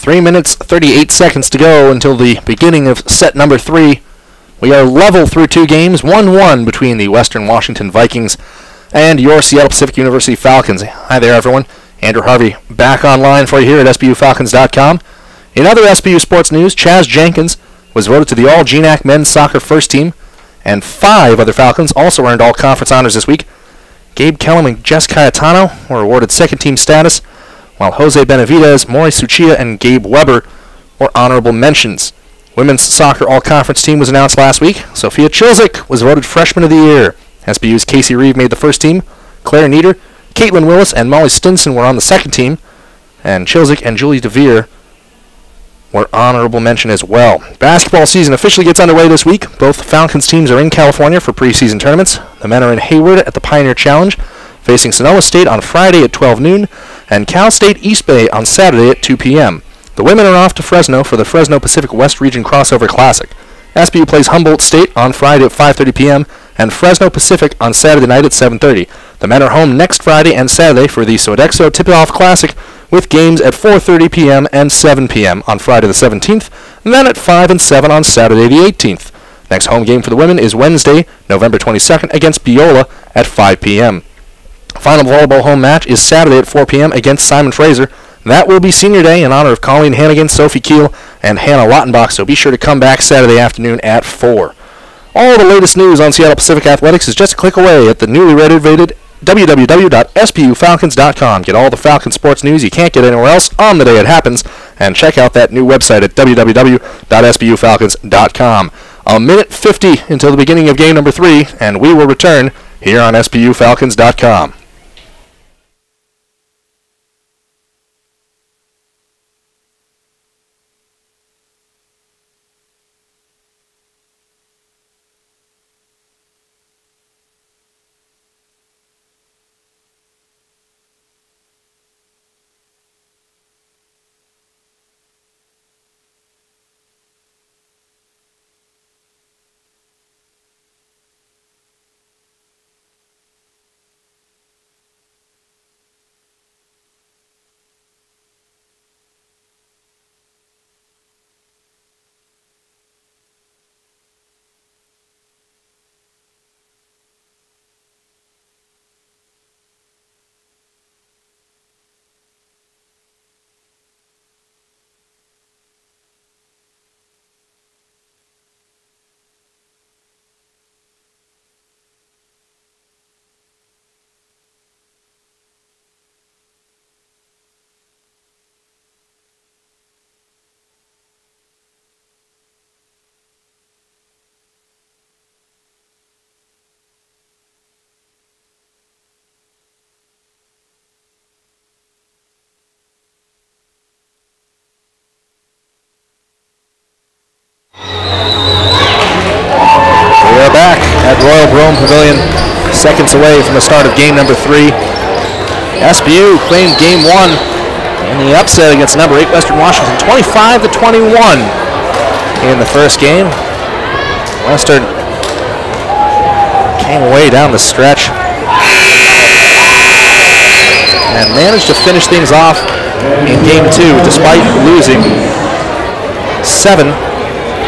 3 minutes, 38 seconds to go until the beginning of set number 3. We are level through 2 games, 1-1 between the Western Washington Vikings and your Seattle Pacific University Falcons. Hi there, everyone. Andrew Harvey back online for you here at SBUFalcons.com. In other SBU sports news, Chaz Jenkins was voted to the All-GNAC men's soccer first team, and 5 other Falcons also earned all-conference honors this week. Gabe Kellum and Jess Cayetano were awarded second-team status, while Jose Benavidez, Maury Suchia, and Gabe Weber were honorable mentions. Women's soccer all-conference team was announced last week. Sophia Chilzik was voted Freshman of the Year. SBU's Casey Reeve made the first team. Claire Nieder, Caitlin Willis, and Molly Stinson were on the second team, and Chilzik and Julie DeVere were honorable mention as well. Basketball season officially gets underway this week. Both Falcons teams are in California for preseason tournaments. The men are in Hayward at the Pioneer Challenge, facing Sonoma State on Friday at 12 noon, and Cal State East Bay on Saturday at 2 p.m. The women are off to Fresno for the Fresno Pacific West Region Crossover Classic. SBU plays Humboldt State on Friday at 5:30 p.m. and Fresno Pacific on Saturday night at 7:30. The men are home next Friday and Saturday for the Sodexo Tip-Off Classic, with games at 4:30 p.m. and 7 p.m. on Friday the 17th, and then at 5 and 7 on Saturday the 18th. Next home game for the women is Wednesday, November 22nd, against Biola at 5 p.m. Final volleyball home match is Saturday at 4 p.m. against Simon Fraser. That will be Senior Day in honor of Colleen Hannigan, Sophie Keel, and Hannah Lautenbach, so be sure to come back Saturday afternoon at 4. All the latest news on Seattle Pacific Athletics is just a click away at the newly renovated www.spufalcons.com. Get all the Falcon sports news you can't get anywhere else on the day it happens, and check out that new website at www.spufalcons.com. A minute 50 until the beginning of game number 3, and we will return here on spufalcons.com. Back at Royal Brome Pavilion, seconds away from the start of game number 3. SBU claimed game 1 in the upset against number 8 Western Washington, 25-21 in the first game. Western came away down the stretch and managed to finish things off in game 2 despite losing 7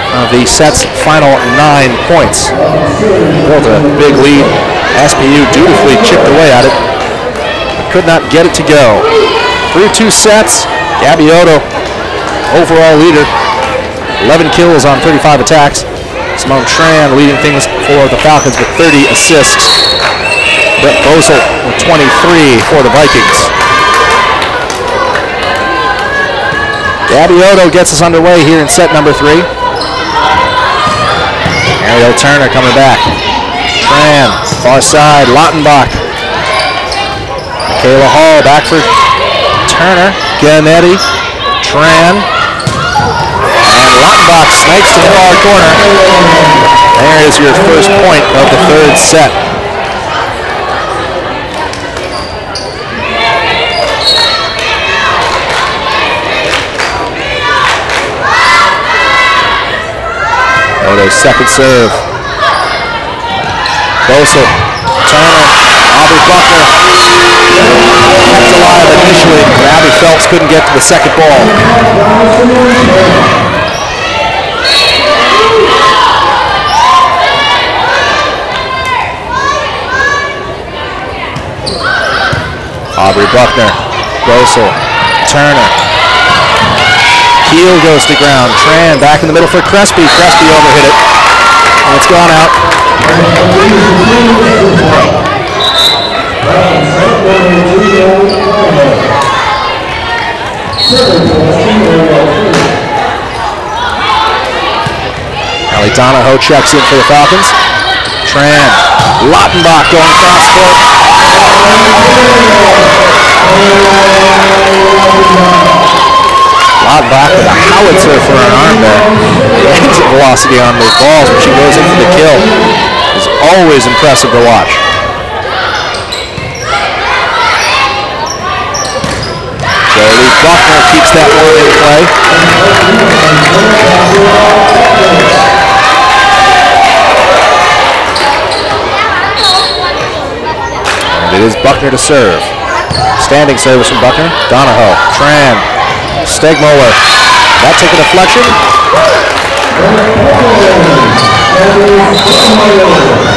of the set's final 9 points. Built a big lead. SBU dutifully chipped away at it, but could not get it to go. Through 2 sets, Gabby Otto, overall leader, 11 kills on 35 attacks. Simone Tran leading things for the Falcons with 30 assists. Brett Bosel with 23 for the Vikings. Gabby Otto gets us underway here in set number 3. Ariel Turner coming back. Tran, far side, Lautenbach. Michaela Hall back for Turner. Ganetti, Tran, and Lautenbach snipes to the far corner. There is your first point of the third set. Oto's second serve. Bosel, Turner, off Aubrey Buckner kept alive initially, but Abby Phelps couldn't get to the second ball. Aubrey Buckner, Gosel, Turner. Heel goes to ground. Tran back in the middle for Crespi. Crespi overhit it. And it's gone out. Allie Donahoe checks in for the Falcons. Tran, Lottenbach going cross court. Lottenbach with a howitzer for an arm there. The exit velocity on those balls when she goes in for the kill is always impressive to watch. Jolie Buckner keeps that one in play. And it is Buckner to serve. Standing service from Buckner. Donahoe, Tran, Stegmoller. That took a deflection.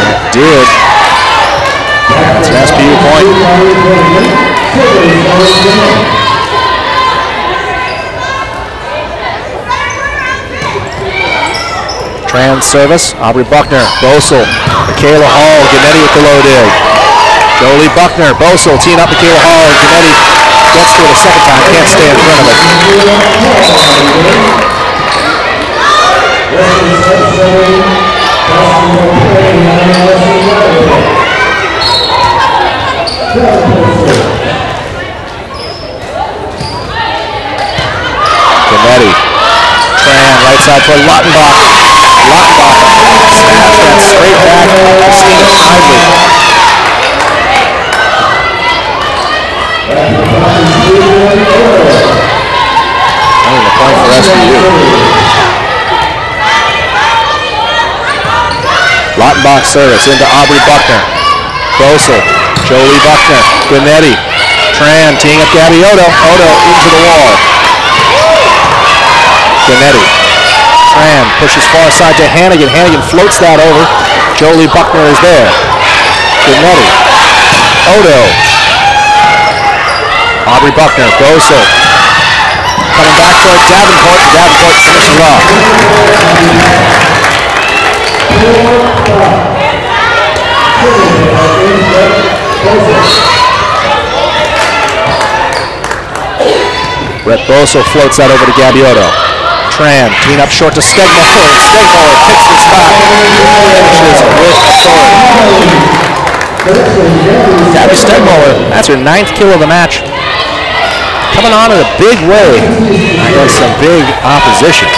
It did. That's an SPU point. Tran service. Aubrey Buckner, Bosel, Michaela Hall, Ganetti with the low dig. Jolie Buckner, Bosel teeing up Michaela Hall, and Ganetti gets to it a second time, can't stay in front of it. Ganetti, Tran, right side for Lottenbach. Lottenbach snaps that straight back, Christina Shively. Only the point for SBU. Lottenbach service into Aubrey Buckner. Bosel, Jolie Buckner, Ganetti, Tran teeing up Gabby Odo. Odo into the wall. Ganetti, Tran pushes far side to Hannigan. Hannigan floats that over. Jolie Buckner is there. Ganetti, Odo. Aubrey Buckner, Bosel, coming back toward Davenport. Davenport finishes off. Brett Bosel floats that over to Gabbioto. Tran, teeing up short to Stegmoller. Stegmoller picks the spot. Finishes with authority. Gabby Stegmoller, that's her 9th kill of the match. Coming on in a big way against some big opposition.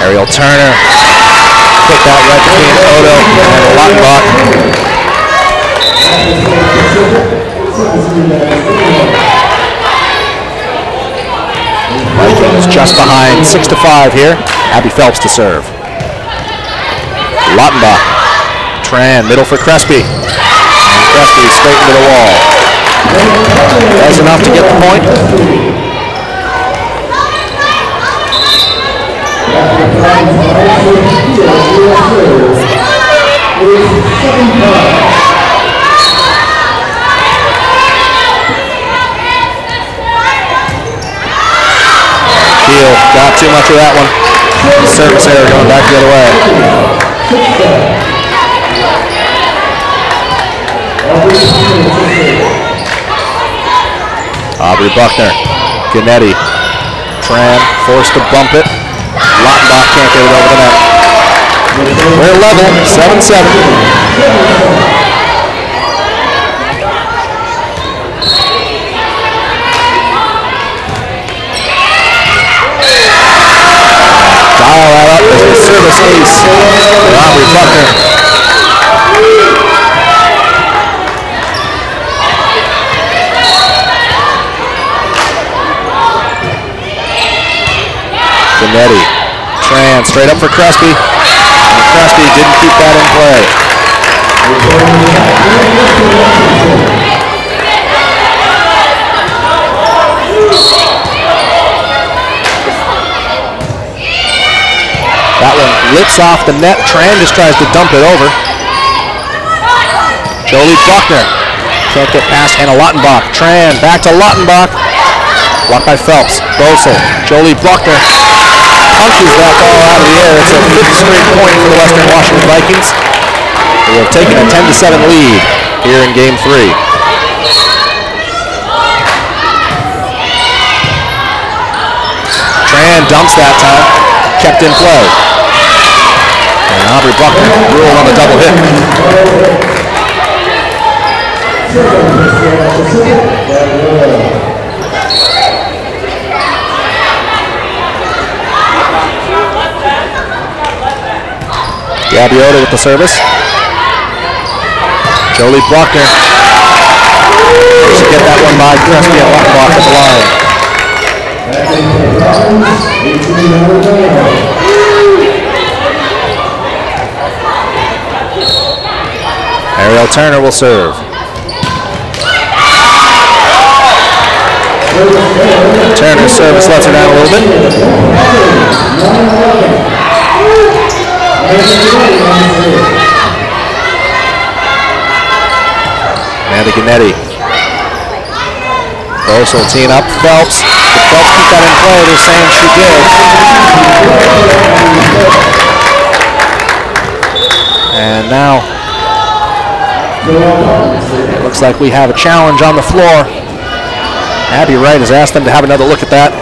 Ariel Turner put that right between Odo and Lottenbach. Vikings just behind, 6-5 here. Abby Phelps to serve. Lottenbach, Tran, middle for Crespi. And Crespi straight into the wall. That's enough to get the point. Keel got too much of that one. Service error going back the other way. Aubrey Buckner, Ganetti, Tran forced to bump it. Lottenbach can't get it over the net. We're level, 7-7. Dial that up as a service ace for Aubrey Buckner. straight up for Crespi. And Crespi didn't keep that in play. That one lips off the net. Tran just tries to dump it over. Jolie Buckner can't get past Hannah Lautenbach. Tran back to Lautenbach. Blocked by Phelps. Bosel. Jolie Buckner punches that ball out of the air. It's a 5th straight point for the Western Washington Vikings. They have taken a 10-7 lead here in Game 3. Tran dumps that time. Kept in play. And Aubrey Buckner ruled on the double hit. Gabiota with the service. Jolie Buckner. Should get that one by Crespi and Lautenbach at the line. Ariel Turner will serve. Turner's service lets her down a little bit. Amanda Gannett. Bosel teeing up Phelps. Did Phelps keep that in play? They're saying she did. And now it looks like we have a challenge on the floor. Abby Wright has asked them to have another look at that.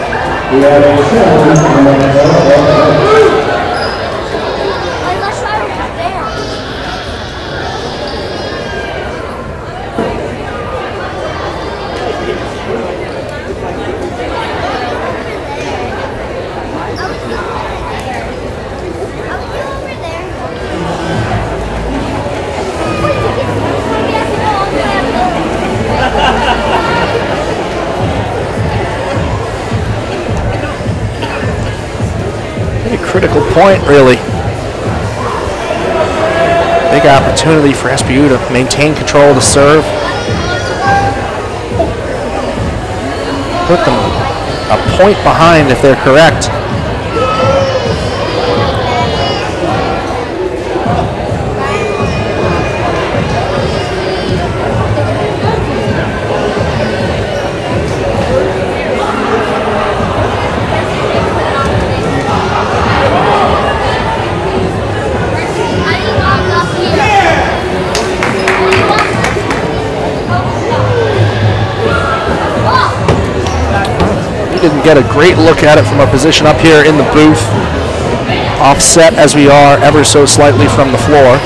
Critical point, really. Big opportunity for SPU to maintain control of the serve. Put them a point behind if they're correct. Didn't get a great look at it from our position up here in the booth. Offset as we are ever so slightly from the floor.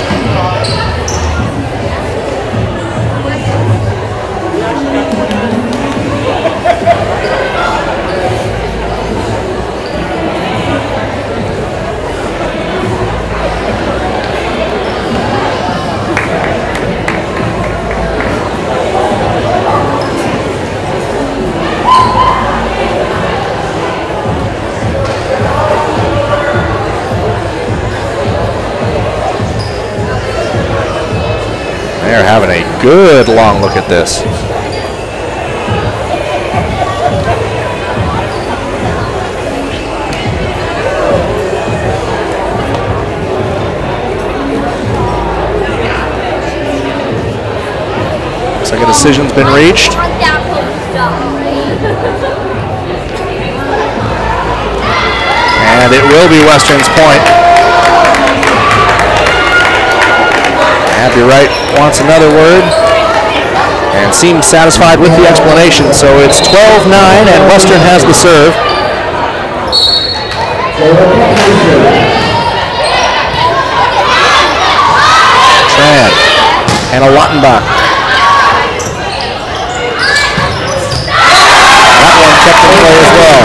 They're having a good long look at this. Looks like a decision's been reached. And it will be Western's point. Abby Wright wants another word and seems satisfied with the explanation. So it's 12-9 and Western has the serve. Tran, Hannah Lautenbach. That one kept in play as well.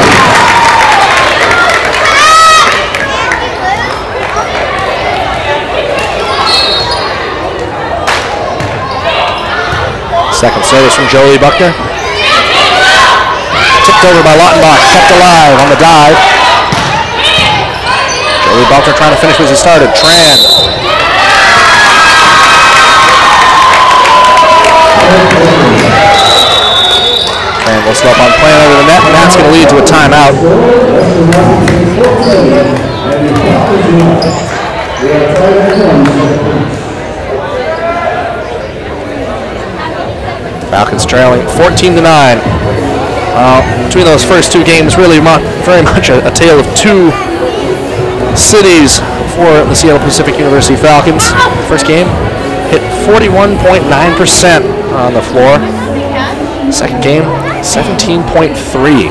Second service from Jolie Buckner. Tipped over by Lautenbach, kept alive on the dive. Jolie Buckner trying to finish as he started. Tran. Tran will slip on playing over the net, and that's going to lead to a timeout. Falcons trailing 14-9. Between those first two games, really very much a tale of two cities for the Seattle Pacific University Falcons. First game hit 41.9% on the floor. Second game, 17.3.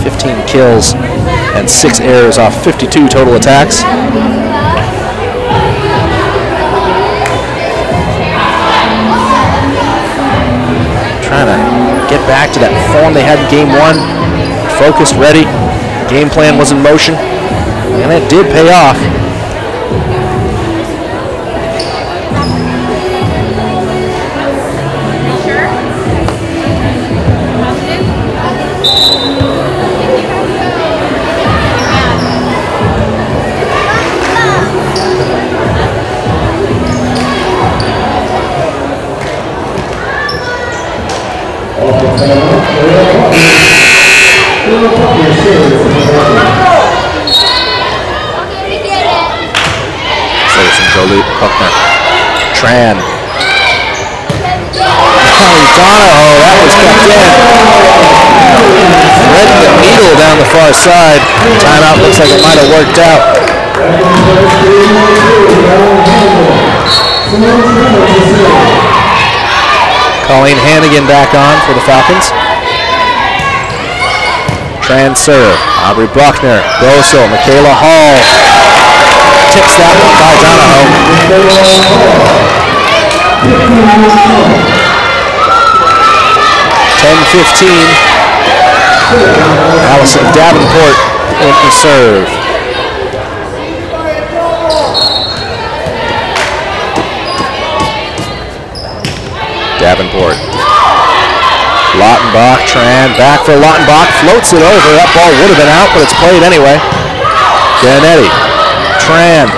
15 kills and 6 errors off 52 total attacks. Trying to get back to that form they had in game one. Focused, ready. Game plan was in motion, and it did pay off. Jolie Buckner. Tran. Donahoe, that was kept in. Threading the needle down the far side. Timeout looks like it might have worked out. Colleen Hannigan back on for the Falcons. Tran serve. Aubrey Buckner. Grosso. Michaela Hall. Tips that one by Donahoe. 10-15. Allison Davenport in the serve. Davenport. Lautenbach, Tran, back for Lautenbach, floats it over. That ball would have been out, but it's played anyway. Janetti. Tran.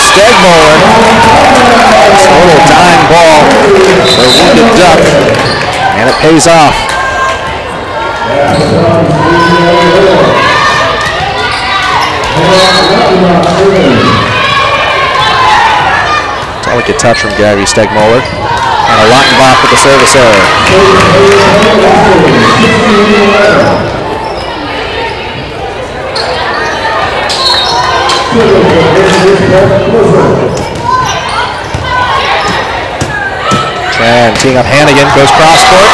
Stegmoller. It's a little dime ball for a wounded duck, and it pays off. Delicate touch from Gary Stegmoller. And a Lautenbach with the service error. Tran teeing up Hannigan, goes cross court and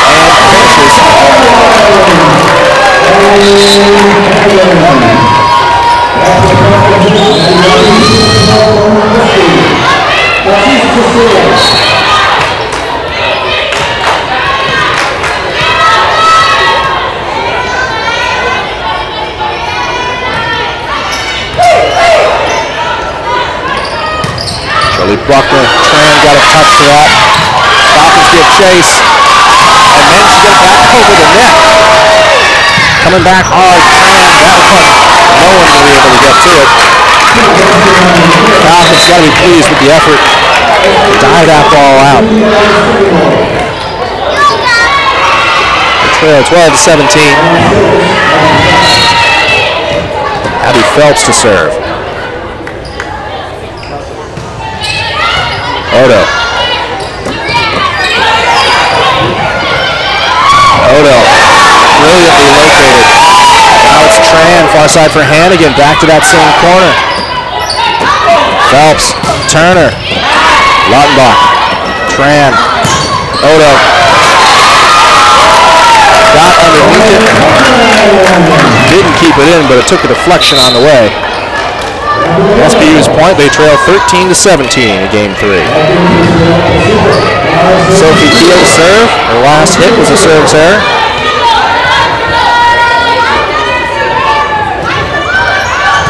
Jolie Buckner, Tran got a touch for that. Falcons give chase, and then she gets back over the net. Coming back hard, Tran, that one, no one will be able to get to it. Falcons got to be pleased with the effort to die that ball out. They trail 12-17. Abby Phelps to serve. Odo. Odo, brilliantly located. Now it's Tran, far side for Hannigan, back to that same corner. Phelps, Turner, Lautenbach, Tran, Odo. Got underneath it. Didn't keep it in, but it took a deflection on the way. SBU's point, they trail 13-17 in game 3. Sophie Keel serve. Her last hit was a service error.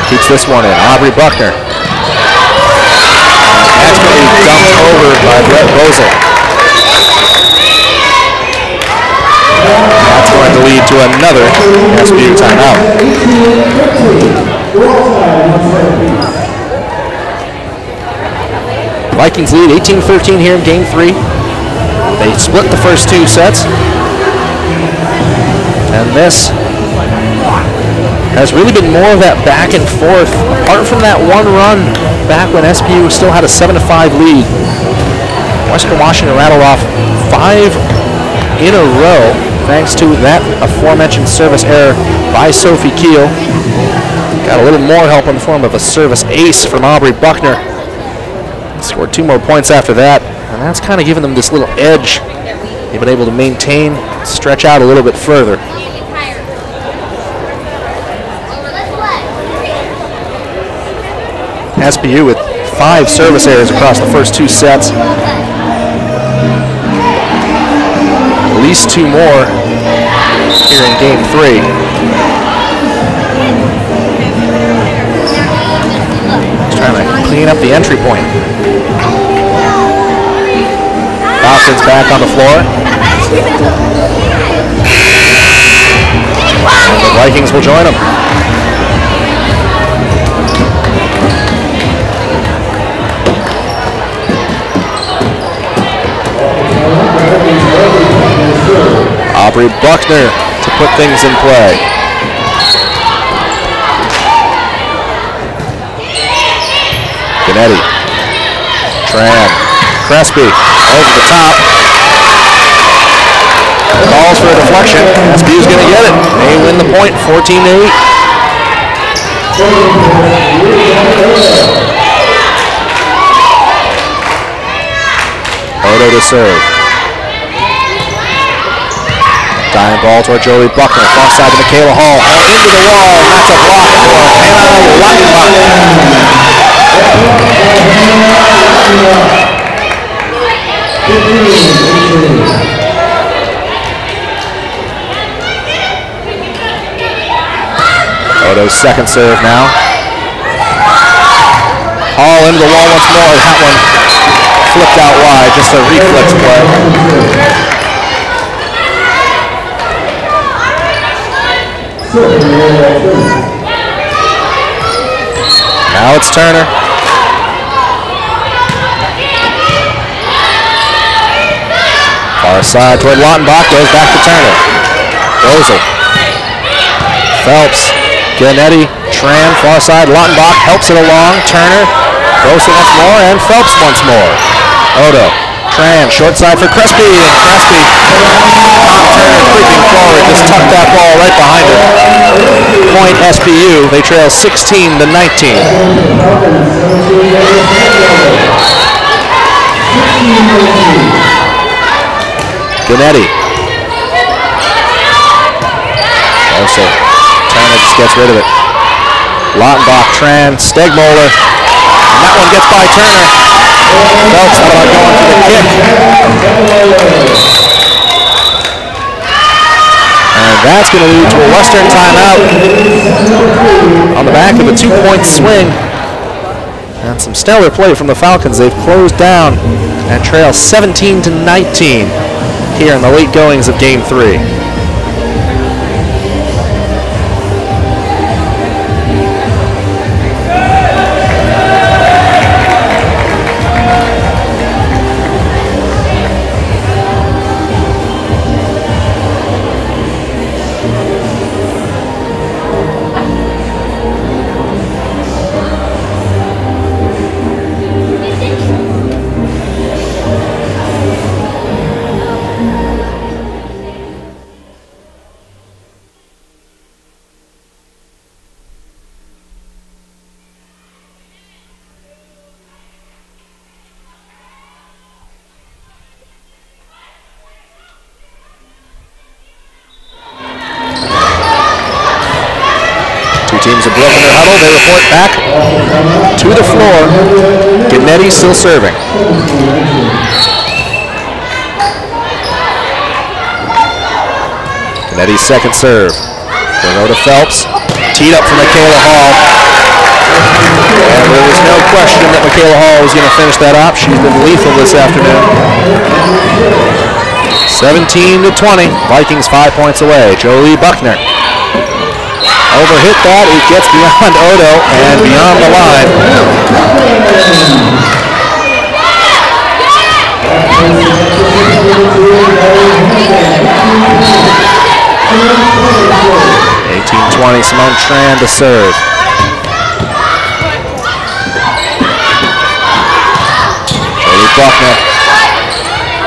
Keeps this one in. Aubrey Buckner. That's going to be dumped over by Brett Bozell. That's going to lead to another SBU timeout. Vikings lead 18-13 here in game 3. They split the first 2 sets. And this has really been more of that back and forth. Apart from that one run back when SPU still had a 7-5 lead, Western Washington rattled off 5 in a row thanks to that aforementioned service error by Sophie Keel. Got a little more help in the form of a service ace from Aubrey Buckner. Scored 2 more points after that, and that's kind of given them this little edge. They've been able to maintain, stretch out a little bit further. SPU with 5 service errors across the first 2 sets. At least 2 more here in game 3. Just trying to clean up the entry point. Falcons back on the floor. And the Vikings will join them. Aubrey Buckner to put things in play. Gennady. Tran. Crespi over the top. Calls for a deflection. SPU's going to get it. They win the point 14-8. Odo to serve. Dying ball toward Jolie Buckner. Far side to Michaela Hall. Into the wall. And that's a block for Hannah Luttenbach. Odo's second serve now. Hall into the wall once more. That one flipped out wide. Just a reflex play. Now it's Turner. Far side toward Lottenbach, goes back to Turner. Rosal. Phelps. Gennady. Tran, far side. Lottenbach helps it along. Turner. Rosal once more, and Phelps once more. Odo. Tran, short side for Crespi, and Crespi, Turner creeping forward, just tucked that ball right behind it. Point SPU, they trail 16-19. Gennady. Also, Turner just gets rid of it. Lottenbach, Tran, Stegmoller, and that one gets by Turner. Phelps thought about going for the kick. And that's going to lead to a Western timeout on the back of a 2-point swing. And some stellar play from the Falcons. They've closed down and trail 17-19 here in the late goings of Game 3. Teams have broken their huddle. They report back to the floor. Gennady still serving. Gennady's second serve. Going over to Phelps. Teed up for Michaela Hall. And there was no question that Michaela Hall was going to finish that up. She's been lethal this afternoon. 17-20. Vikings 5 points away. Jolie Buckner. Overhit that, it gets beyond Odo and beyond the line. 18-20, Simone Tran to serve. Jolie Buckner.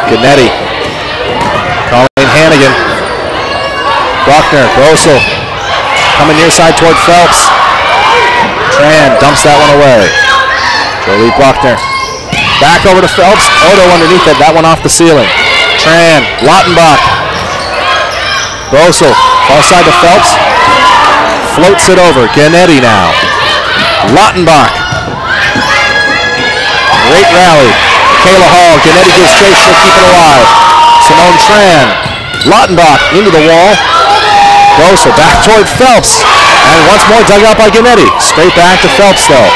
Gannetti. Colleen Hannigan. Buckner, Grossel. Coming near side toward Phelps. Tran dumps that one away. Jolie Buckner. Back over to Phelps. Odo underneath it. That one off the ceiling. Tran. Lautenbach. Grossel. Far side to Phelps. Floats it over. Gannetti now. Lautenbach. Great rally. Kayla Hall. Gannetti gives chase. She'll keep it alive. Simone Tran. Lautenbach into the wall. Grossel back toward Phelps. And once more dug out by Gannetti. Straight back to Phelps though.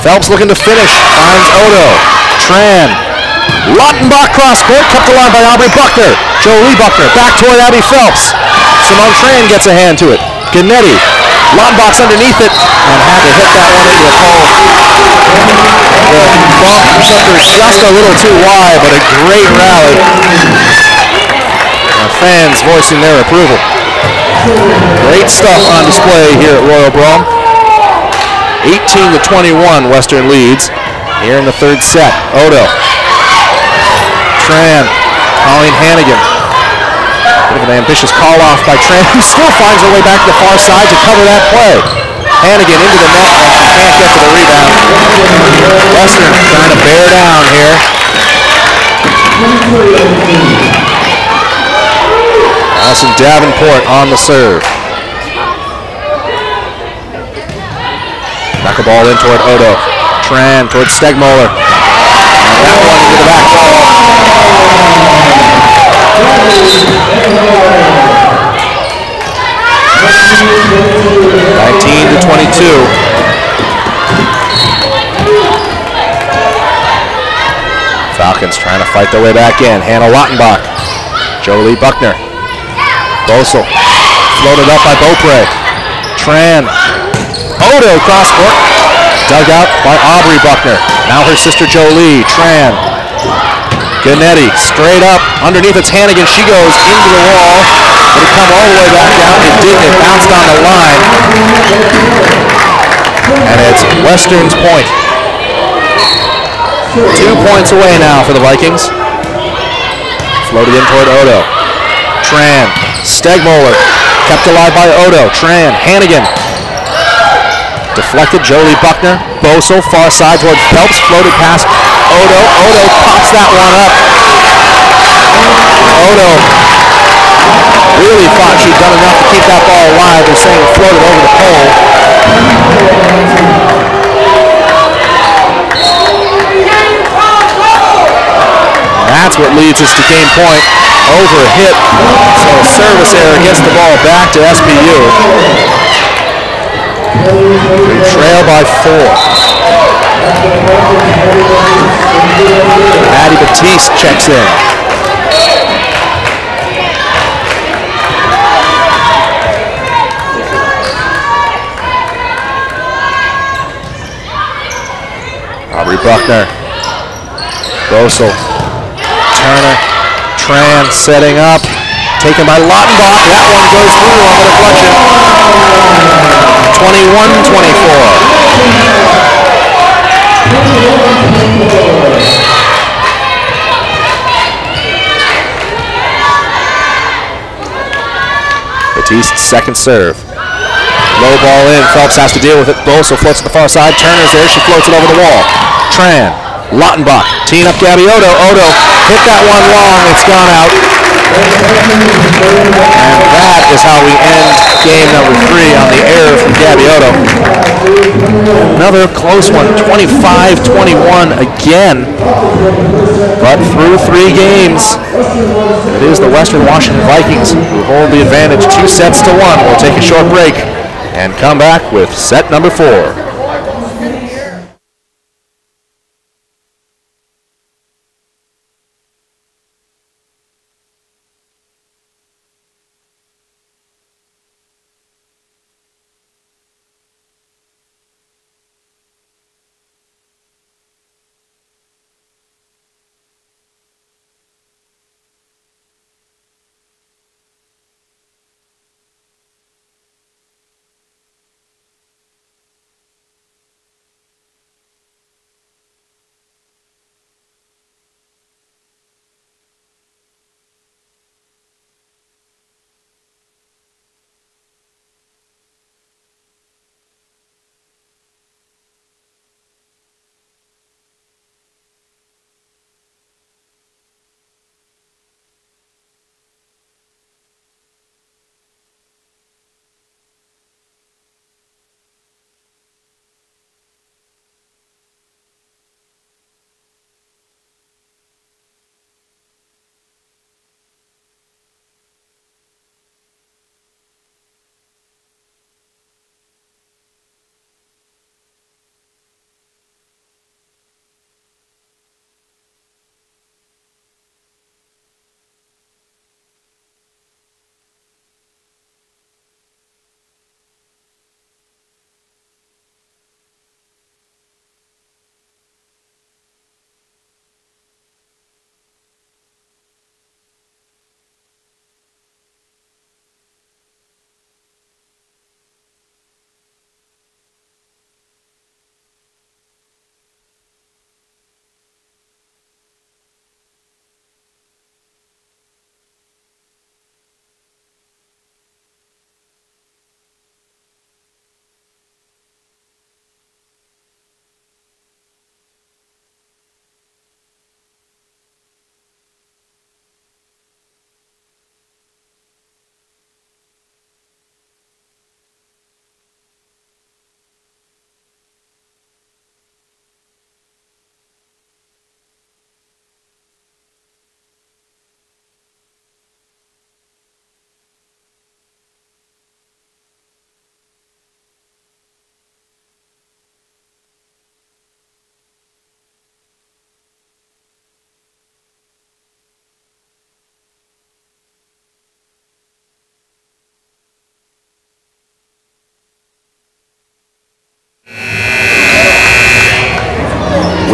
Phelps looking to finish. Finds Odo. Tran. Lautenbach cross court. Kept alive by Aubrey Buckner. Jolie Buckner back toward Abby Phelps. Simone Tran gets a hand to it. Gannetti. Lautenbach's underneath it and had to hit that one into the pole. The bump took her just a little too wide, but a great rally. Fans voicing their approval. Great stuff on display here at Royal Brome. 18-21, Western leads here in the third set. Odo. Tran. Colleen Hannigan. Bit of an ambitious call off by Tran, who still finds her way back to the far side to cover that play. Hannigan into the net, and she can't get to the rebound. Western trying to bear down here. Allison Davenport on the serve. Back a ball in toward Odo. Tran toward Stegmoller. And that one into the back wall. 19-22. Falcons trying to fight their way back in. Hannah Lautenbach. Jolie Buckner. Grossel. Floated up by Beaupre. Tran. Odo cross court. Dug out by Aubrey Buckner. Now her sister Jolie. Tran. Gannetti straight up. Underneath it's Hannigan. She goes into the wall. Did it come all the way back down? It didn't. It bounced on the line. And it's Western's point. 2 points away now for the Vikings. Floated in toward Odo. Tran. Stegmoller. Kept alive by Odo. Tran. Hannigan. Deflected. Jolie Buckner. Bosel. Far side toward Phelps. Floated past Odo. Odo pops that one up. Odo really thought she'd done enough to keep that ball alive. They're saying it floated over the pole. That's what leads us to game point. Over a hit. So a service error gets the ball back to SPU. We trail by 4. Maddie Batiste checks in. Aubrey Buckner. Grossel. Turner. Tran setting up. Taken by Lautenbach. That one goes through on the deflection. 21-24. Batiste's second serve. Low ball in. Phelps has to deal with it. Bosel floats to the far side. Turner's there. She floats it over the wall. Tran. Lautenbach. Teeing up Gabby Odo. Odo hit that one long. It's gone out. And that is how we end game number 3 on the error from Gabby Odo. Another close one. 25-21 again. But through 3 games, it is the Western Washington Vikings who hold the advantage 2 sets to 1. We'll take a short break and come back with set number 4.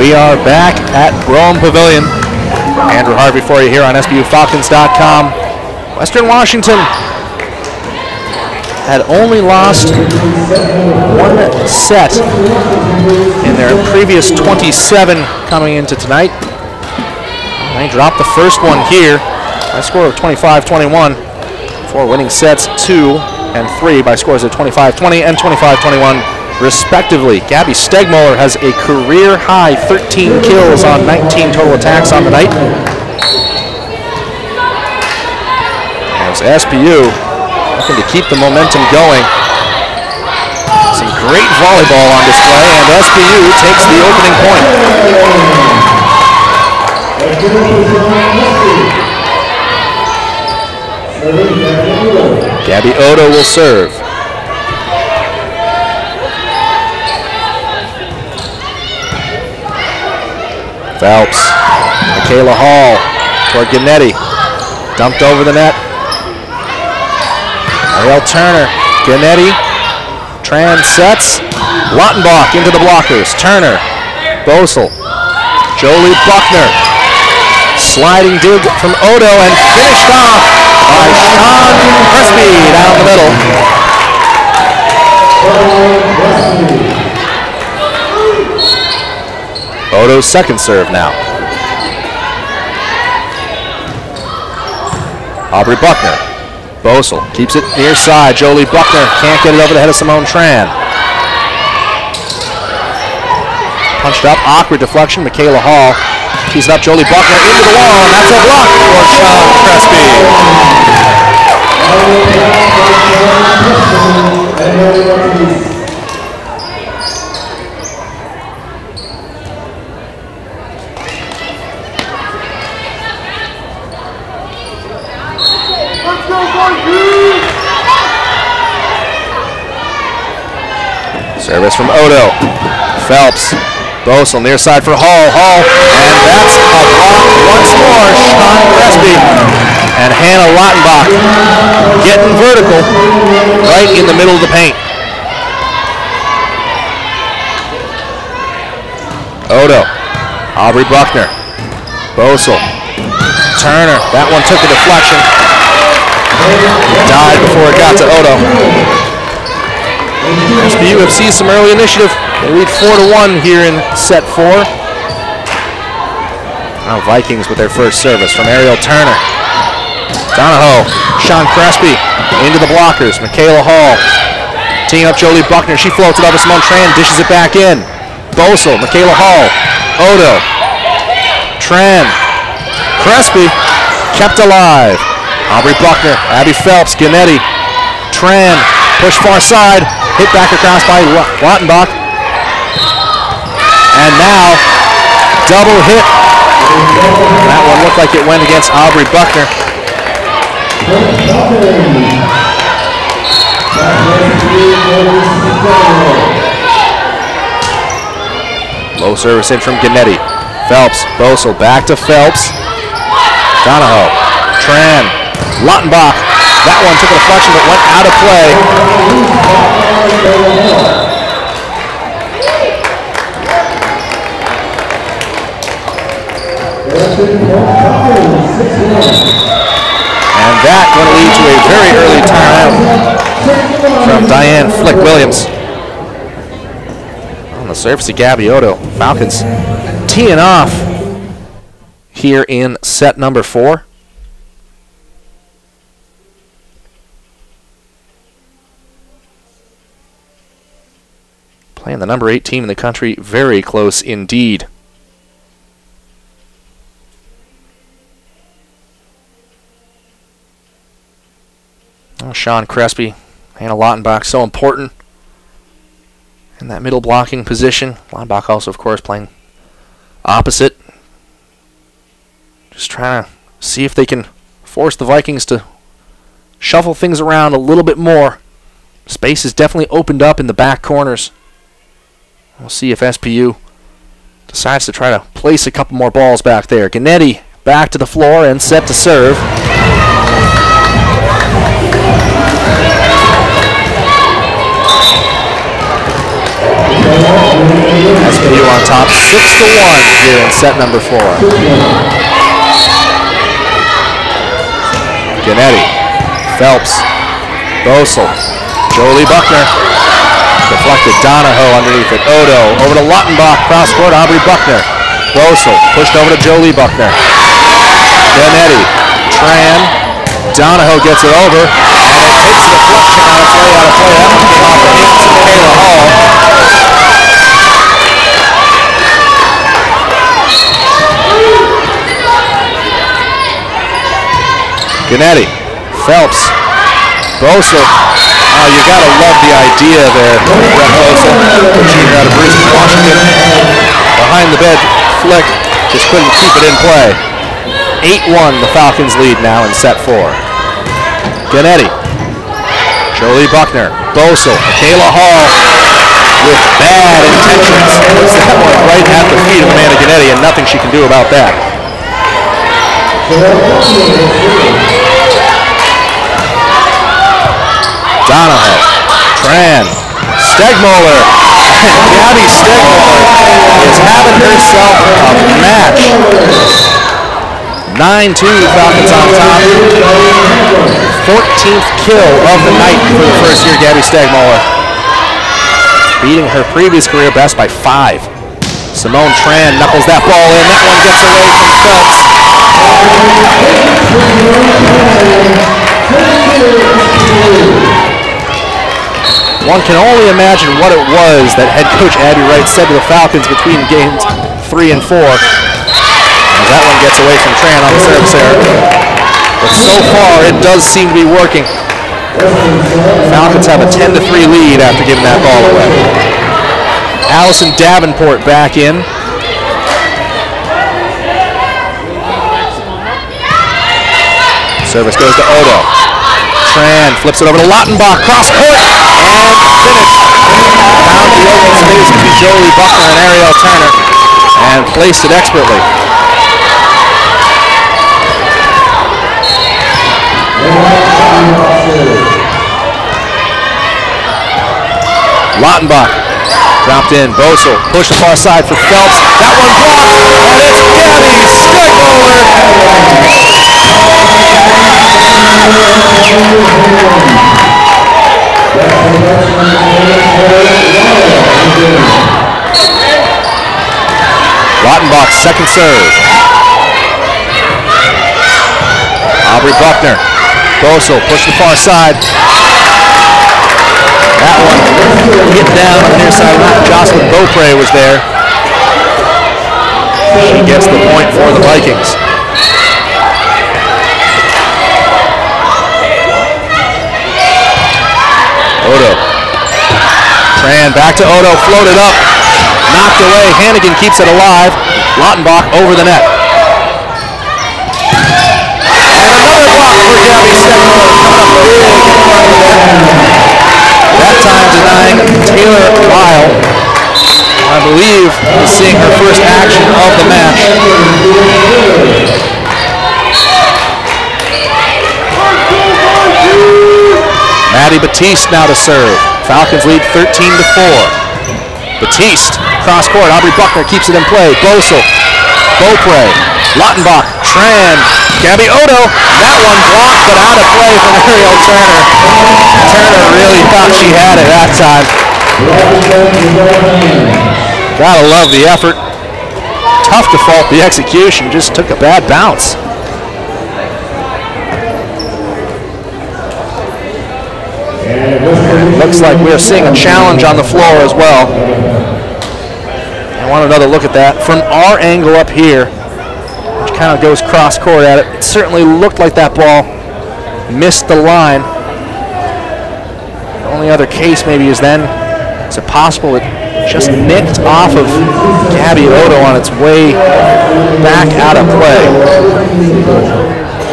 We are back at Brome Pavilion. Andrew Harvey for you here on SBUFalcons.com. Western Washington had only lost one set in their previous 27 coming into tonight. They dropped the first one here by a score of 25-21 before winning sets 2 and 3 by scores of 25-20 and 25-21 respectively. Gabby Stegmoller has a career-high 13 kills on 19 total attacks on the night. As SPU looking to keep the momentum going. Some great volleyball on display, and SPU takes the opening point. Gabby Odo will serve. Phelps, Michaela Hall toward Gannetti, dumped over the net. Ariel Turner, Gannetti, Tran sets, Lautenbach into the blockers, Turner, Bosel, Jolie Buckner, sliding dig from Odo and finished off by Sean Crespi down the middle. Odo's second serve now. Aubrey Buckner. Bosel keeps it near side. Jolie Buckner can't get it over the head of Simone Tran. Punched up, awkward deflection. Michaela Hall tees it up. Jolie Buckner into the wall, and that's a block for Sean Crespi. Service from Odo. Phelps. Bosel near side for Hall. Hall. And that's a block once more. Sean Crespi and Hannah Lautenbach getting vertical right in the middle of the paint. Odo. Aubrey Buckner. Bosel. Turner. That one took a deflection. Died before it got to Odo. SBU have seized some early initiative. They lead 4-1 here in set 4. Now Vikings with their first service from Ariel Turner. Donahoe, Sean Crespi into the blockers. Michaela Hall teeing up Jolie Buckner. She floats it over Simone Tran, dishes it back in. Bosel, Michaela Hall, Odo, Tran, Crespi kept alive. Aubrey Buckner, Abby Phelps, Gannetti, Tran, push far side, hit back across by Lautenbach. And now, double hit. That one looked like it went against Aubrey Buckner. Low service in from Gannetti. Phelps, Bosel, back to Phelps. Donahoe, Tran, Lautenbach. That one took a deflection but went out of play. And that going to lead to a very early timeout from Diane Flick-Williams. On the surface of Gabby Odo. Falcons teeing off here in set number 4. Playing the number 8 team in the country very close indeed. Oh, Sean Crespi, Hannah Lautenbach, so important in that middle blocking position. Lautenbach also, of course, playing opposite. Just trying to see if they can force the Vikings to shuffle things around a little bit more. Space is definitely opened up in the back corners. We'll see if SPU decides to try to place a couple more balls back there. Gannetti back to the floor and set to serve. SPU on top, 6-1 here in set number 4. Gannetti, Phelps, Bosel, Jolie Buckner, deflected Donahoe underneath it. Odo over to Lottenbach, cross court, Aubrey Buckner. Bosel pushed over to Jolie Buckner. Gannetti, Tran, Donahoe gets it over, and it takes a deflection on its way out of play. That one came off the hands of Kayla Hall. Gannetti, Phelps, Bosel. Oh, you gotta love the idea there, Brett Bosel, the junior out of Bruce, Washington. Behind the bed flick, just couldn't keep it in play. 8-1, the Falcons lead now in set 4. Gannetti, Jolie Buckner, Bosel, Kayla Hall with bad intentions. Puts that one right at the feet of Amanda Gannetti, and nothing she can do about that. Donahoe, Tran, Stegmoller, and Gabby Stegmoller is having herself a match. 9-2, Falcons on top. 14th kill of the night for the first year, Gabby Stegmoller. Beating her previous career best by 5. Simone Tran knuckles that ball in. That one gets away from Phelps. One can only imagine what it was that head coach Abby Wright said to the Falcons between games 3 and 4. As that one gets away from Tran on the service error. But so far, it does seem to be working. Falcons have a 10-3 lead after giving that ball away. Allison Davenport back in. Service goes to Odo. Tran flips it over to Lottenbach, cross court, and finished. Found the open space to be Jolie Buckner and Ariel Turner, and placed it expertly. Lottenbach dropped in. Bosel pushed the far side for Phelps. That one blocked, and it's Gabby Stegmoller. Lottenbach's second serve. Aubrey Buckner. Bosel pushed the far side. That one hit down on the near side. Jocelyn Beaupre was there. She gets the point for the Vikings. Odo. Tran back to Odo, floated up, knocked away. Hannigan keeps it alive. Lottenbach over the net. And another block for Gabby Stegmoller coming up big in front of the net. That time denying Taylor Lyle. I believe is seeing her first action of the match. Maddie Batiste now to serve. Falcons lead 13-4. Batiste, cross court. Aubrey Buckner keeps it in play. Bosel, Beaupre, Lottenbach, Tran, Gabby Odo. That one blocked, but out of play from Ariel Turner. Turner really thought she had it that time. Gotta love the effort. Tough to fault the execution. Just took a bad bounce. Looks like we're seeing a challenge on the floor as well. I want another look at that. From our angle up here, which kind of goes cross court at it, it certainly looked like that ball missed the line. The only other case maybe is then, is it possible it just nicked off of Gabby Odo on its way back out of play.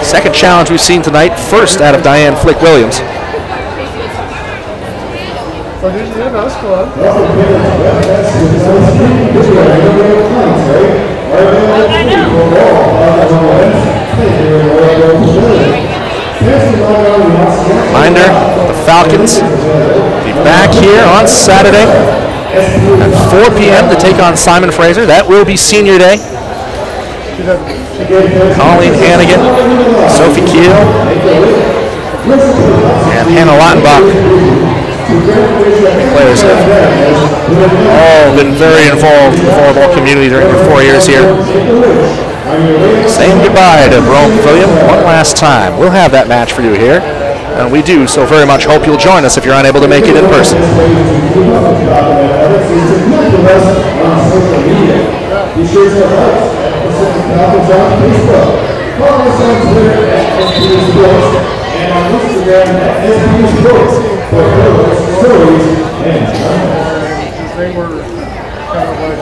Second challenge we've seen tonight, first out of Diane Flick-Williams. Reminder, the Falcons will be back here on Saturday At 4 p.m. to take on Simon Fraser. That will be senior day. Colleen Hannigan, Sophie Keel, and Hannah Lautenbach. Players have all been very involved in the volleyball community during their 4 years here. Saying goodbye to Brome Pavilion one last time. We'll have that match for you here, and we do so very much hope you'll join us if you're unable to make it in person. And on Instagram at SPU Sports for photos, stories, and they were kind of like,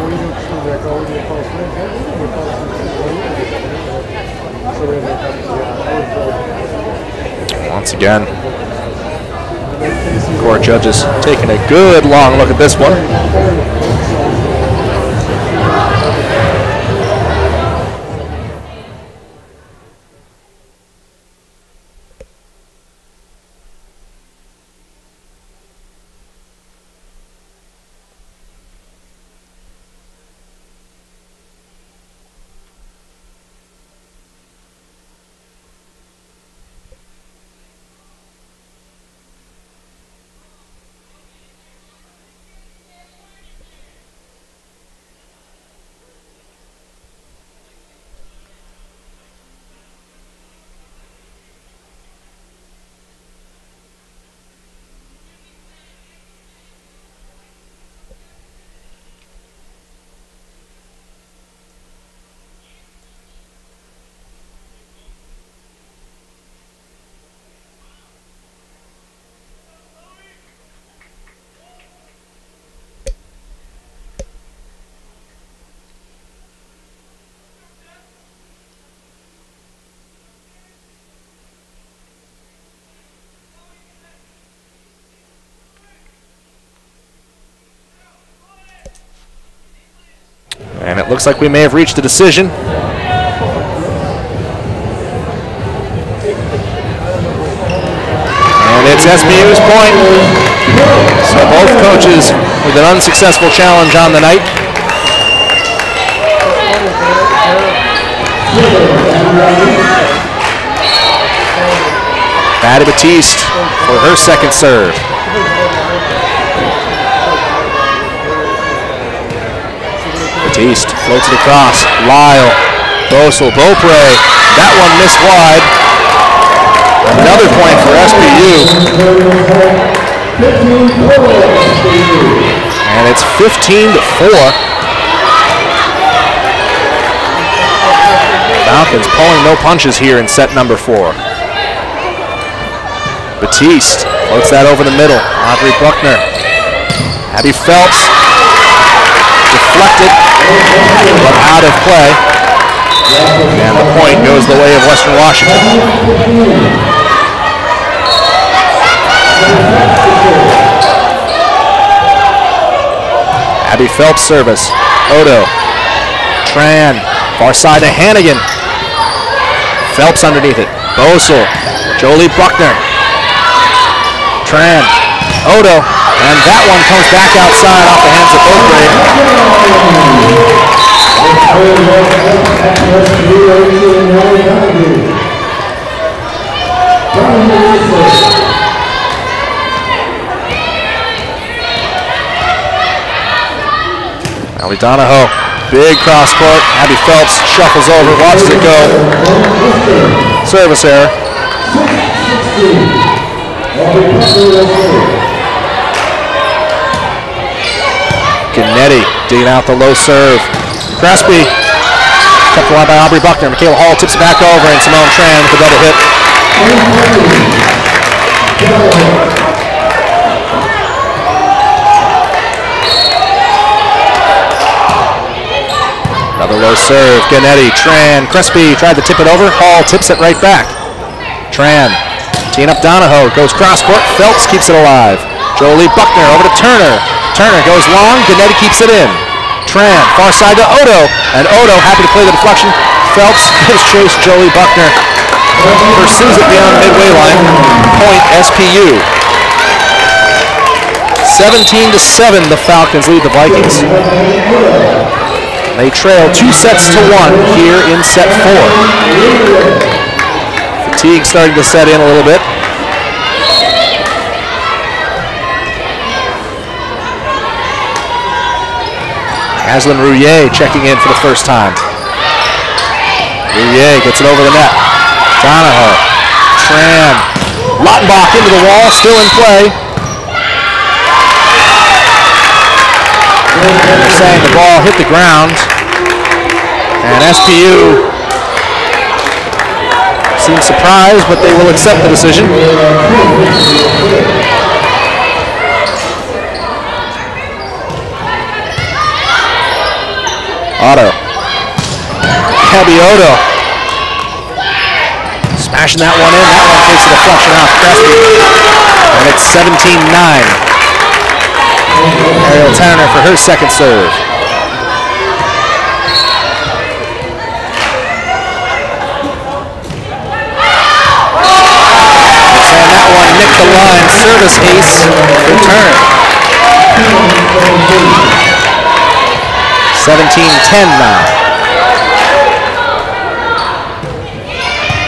we didn't see that goal, we didn't post it. Once again, court judges taking a good long look at this one. And it looks like we may have reached a decision. And it's SPU's point. So both coaches with an unsuccessful challenge on the night. Maddie Batiste for her second serve. Batiste floats it across. Lyle, Bosel, Beaupre. That one missed wide. Another point for SPU. And it's 15-4. Falcons pulling no punches here in set number 4. Batiste floats that over the middle. Audrey Buckner. Abby Phelps. Deflected, but out of play. And the point goes the way of Western Washington. Abby Phelps service. Odo. Tran. Far side to Hannigan. Phelps underneath it. Bosel. Jolie Buckner. Tran. Odo. And that one comes back outside off the hands of Beaupre. Allie Donahoe, big cross court. Abby Phelps shuffles over, watches it go. Service error. Gannetti digging out the low serve. Crespi kept the line by Aubrey Buckner. Michaela Hall tips it back over, and Simone Tran with a double hit. Another low serve. Gannetti, Tran, Crespi tried to tip it over. Hall tips it right back. Tran teeing up Donahoe, goes cross court. Phelps keeps it alive. Jolie Buckner over to Turner. Turner goes long, Gannetti keeps it in. Tran, far side to Odo, and Odo happy to play the deflection. Phelps gives chase, Jolie Buckner pursues it beyond midway line. Point SPU. 17-7, the Falcons lead the Vikings. They trail 2 sets to 1 here in set 4. Fatigue starting to set in a little bit. Aslan Rouillet checking in for the first time. Rouillet gets it over the net. Donahoe, Tran, Lautenbach into the wall, still in play. They're saying the ball hit the ground, and SPU seems surprised, but they will accept the decision. Otto. Cabioto. Smashing that one in. That one takes a deflection off Crespi. And it's 17-9. Ariel Tanner for her second serve. And that one nicked the line. Service ace. Return. 17-10 now.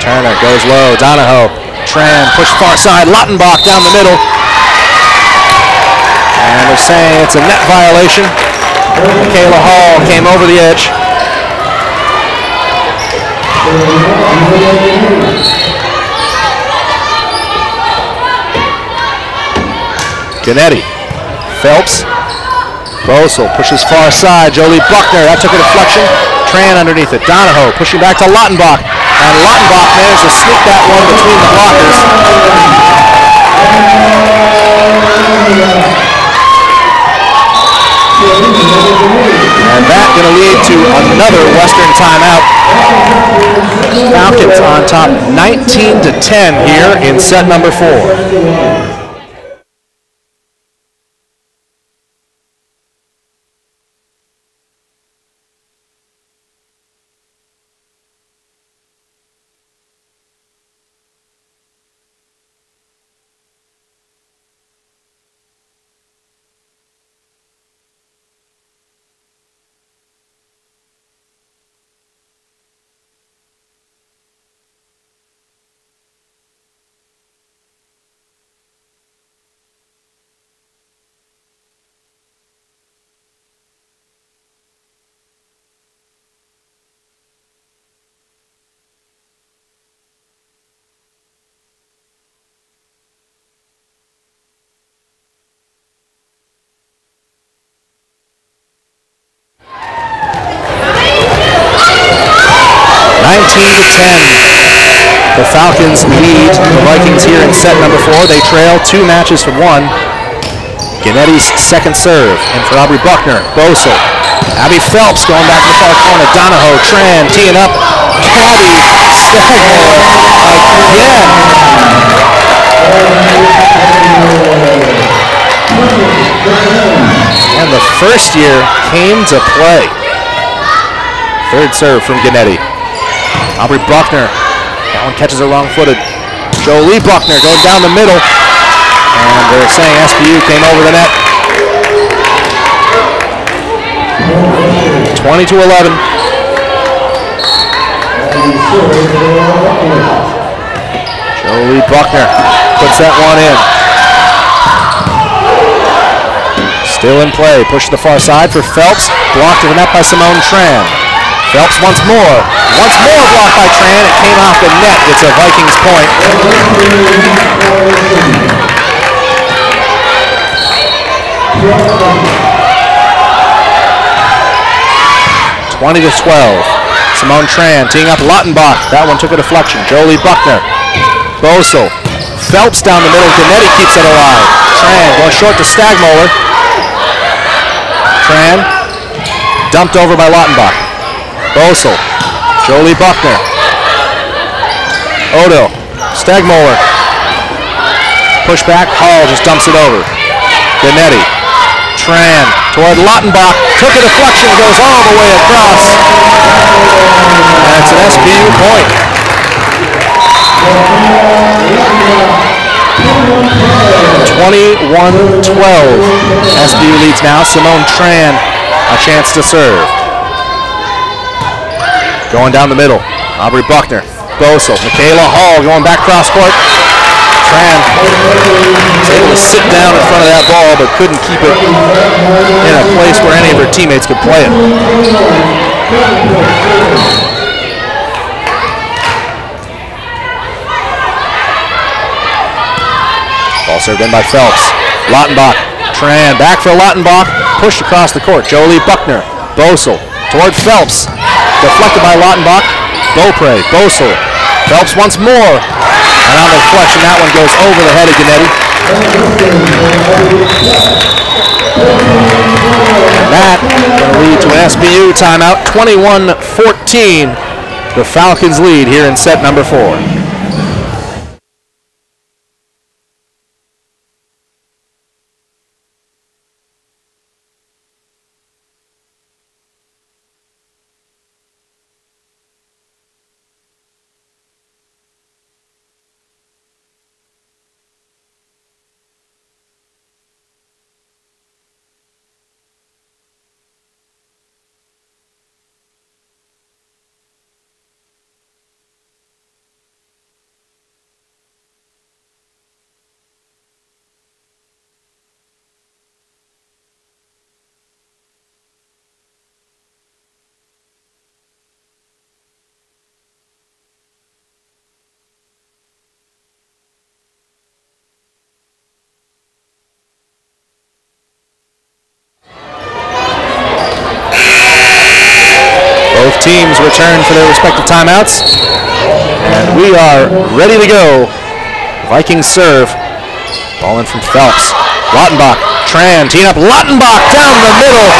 Turner goes low. Donahoe. Tran pushed far side. Lautenbach down the middle. And they're saying it's a net violation. Michaela Hall came over the edge. Gennady. Phelps. Bosel pushes far side. Jolie Buckner. That took a deflection. Tran underneath it. Donahoe pushing back to Lautenbach. And Lautenbach managed to sneak that one between the blockers. And that's going to lead to another Western timeout. Falcons on top 19-10 here in set number 4. 19-10. The Falcons lead the Vikings here in set number 4. They trail 2 matches to 1. Gennedy's second serve. And for Aubrey Buckner, Bosel. Abby Phelps going back to the far corner. Donahoe, Tran teeing up. Caddy Stagmore again. And the first year came to play. Third serve from Gennady. Aubrey Buckner, that one catches her wrong-footed. Jolie Buckner going down the middle. And they're saying SPU came over the net. 20-11. Jolie Buckner puts that one in. Still in play. Push to the far side for Phelps. Blocked to the net by Simone Tran. Phelps once more. Once more blocked by Tran. It came off the net. It's a Vikings point. 20-12. Simone Tran teeing up Lautenbach. That one took a deflection. Jolie Buckner. Bosel. Phelps down the middle. Gennady keeps it alive. Tran going short to Stagmoller. Tran dumped over by Lautenbach. Bosel. Jolie Buckner. Odo. Stagmoller. Push back. Hall just dumps it over. Gennady. Tran toward Lautenbach. Took a deflection. Goes all the way across. That's an SPU point. 21-12. 21-12. SBU leads now. Simone Tran, a chance to serve. Going down the middle, Aubrey Buckner, Bosel, Michaela Hall going back cross court. Tran was able to sit down in front of that ball, but couldn't keep it in a place where any of her teammates could play it. Ball served in by Phelps. Lautenbach, Tran, back for Lautenbach, pushed across the court. Jolie Buckner, Bosel, toward Phelps. Deflected by Lautenbach, Beaupre, Bosel, Phelps once more. And on the deflection, that one goes over the head of Gennady. And that going to lead to an SBU timeout, 21-14. The Falcons lead here in set number 4. Both teams return for their respective timeouts. And we are ready to go. Vikings serve. Ball in from Phelps. Lautenbach, Tran, teeing up Lautenbach down the middle.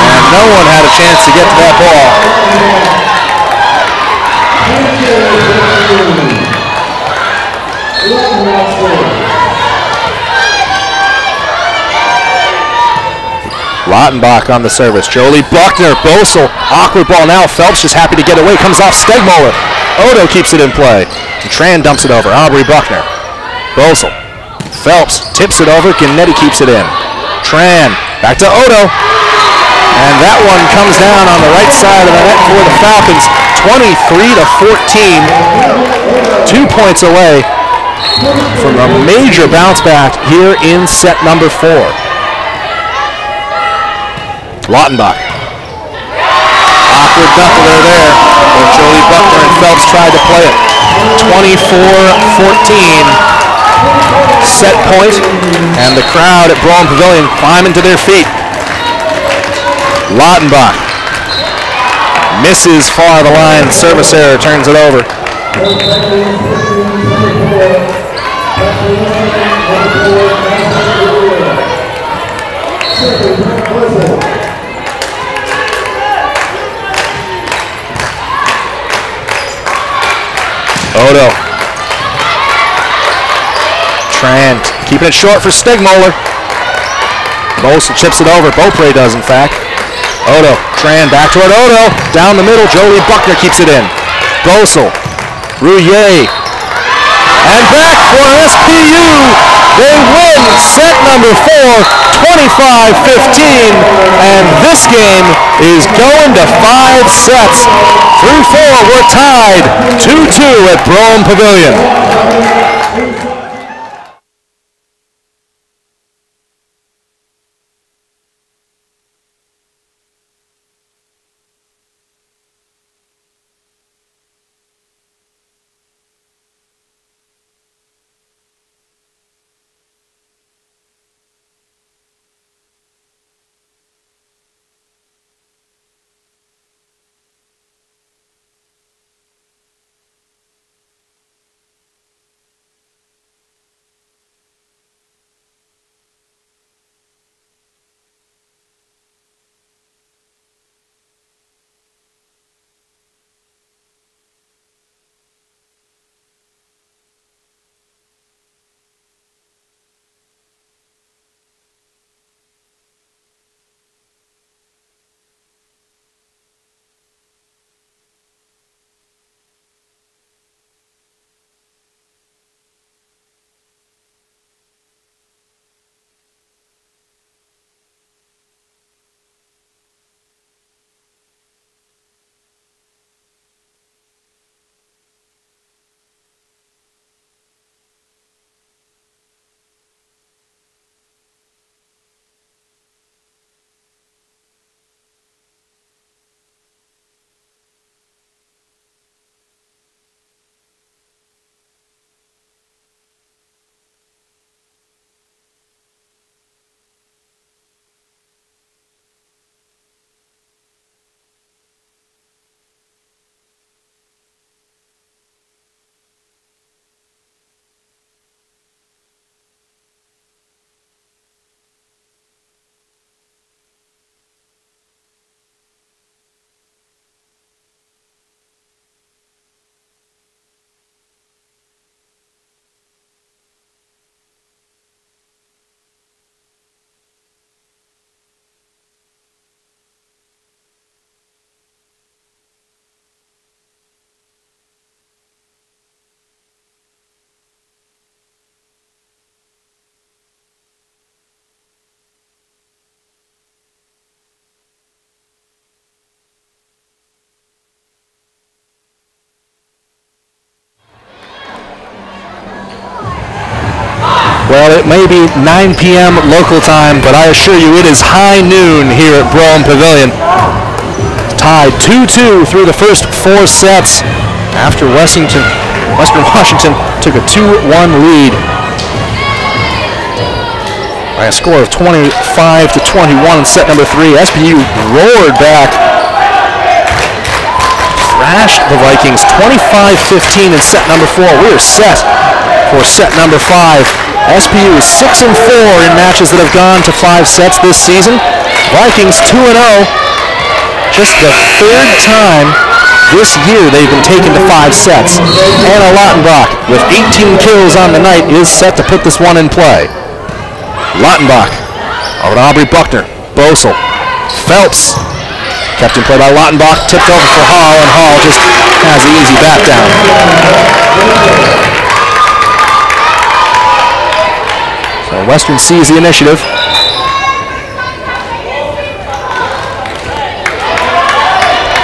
And no one had a chance to get to that ball. Lautenbach on the service. Jolie Buckner, Bosel, awkward ball now. Phelps just happy to get away. Comes off Stegmoller. Odo keeps it in play. And Tran dumps it over. Aubrey Buckner. Bosel. Phelps tips it over. Gennady keeps it in. Tran back to Odo. And that one comes down on the right side of the net for the Falcons. 23-14. 2 points away from a major bounce back here in set number 4. Lautenbach. Awkward knuckler there. Where Jolie Buckner and Phelps tried to play it. 24-14. Set point. And the crowd at Broome Pavilion climbing to their feet. Lautenbach. Misses far the line. Service error turns it over. Odo. Tran keeping it short for Stegmoller. Bosel chips it over. Beaupre does, in fact. Odo. Tran back toward Odo. Down the middle. Jolie Buckner keeps it in. Bosel. Rouillet. And back for SPU. They win set number 4, 25-15. And this game is going to 5 sets. Through 4, we're tied 2-2 at Broome Pavilion. Well, it may be 9 p.m. local time, but I assure you it is high noon here at Brome Pavilion. Tied 2-2 through the first 4 sets after Western Washington took a 2-1 lead by a score of 25-21 in set number 3. SPU roared back, thrashed the Vikings 25-15 in set number 4. We are set for set number 5. SPU is 6-4 in matches that have gone to 5 sets this season. Vikings 2-0. Just the 3rd time this year they've been taken to 5 sets. Anna Lautenbach, with 18 kills on the night, is set to put this one in play. Lautenbach over to Aubrey Buckner. Bosel. Phelps. Kept in play by Lautenbach. Tipped over for Hall, and Hall just has the easy back down. So Western sees the initiative.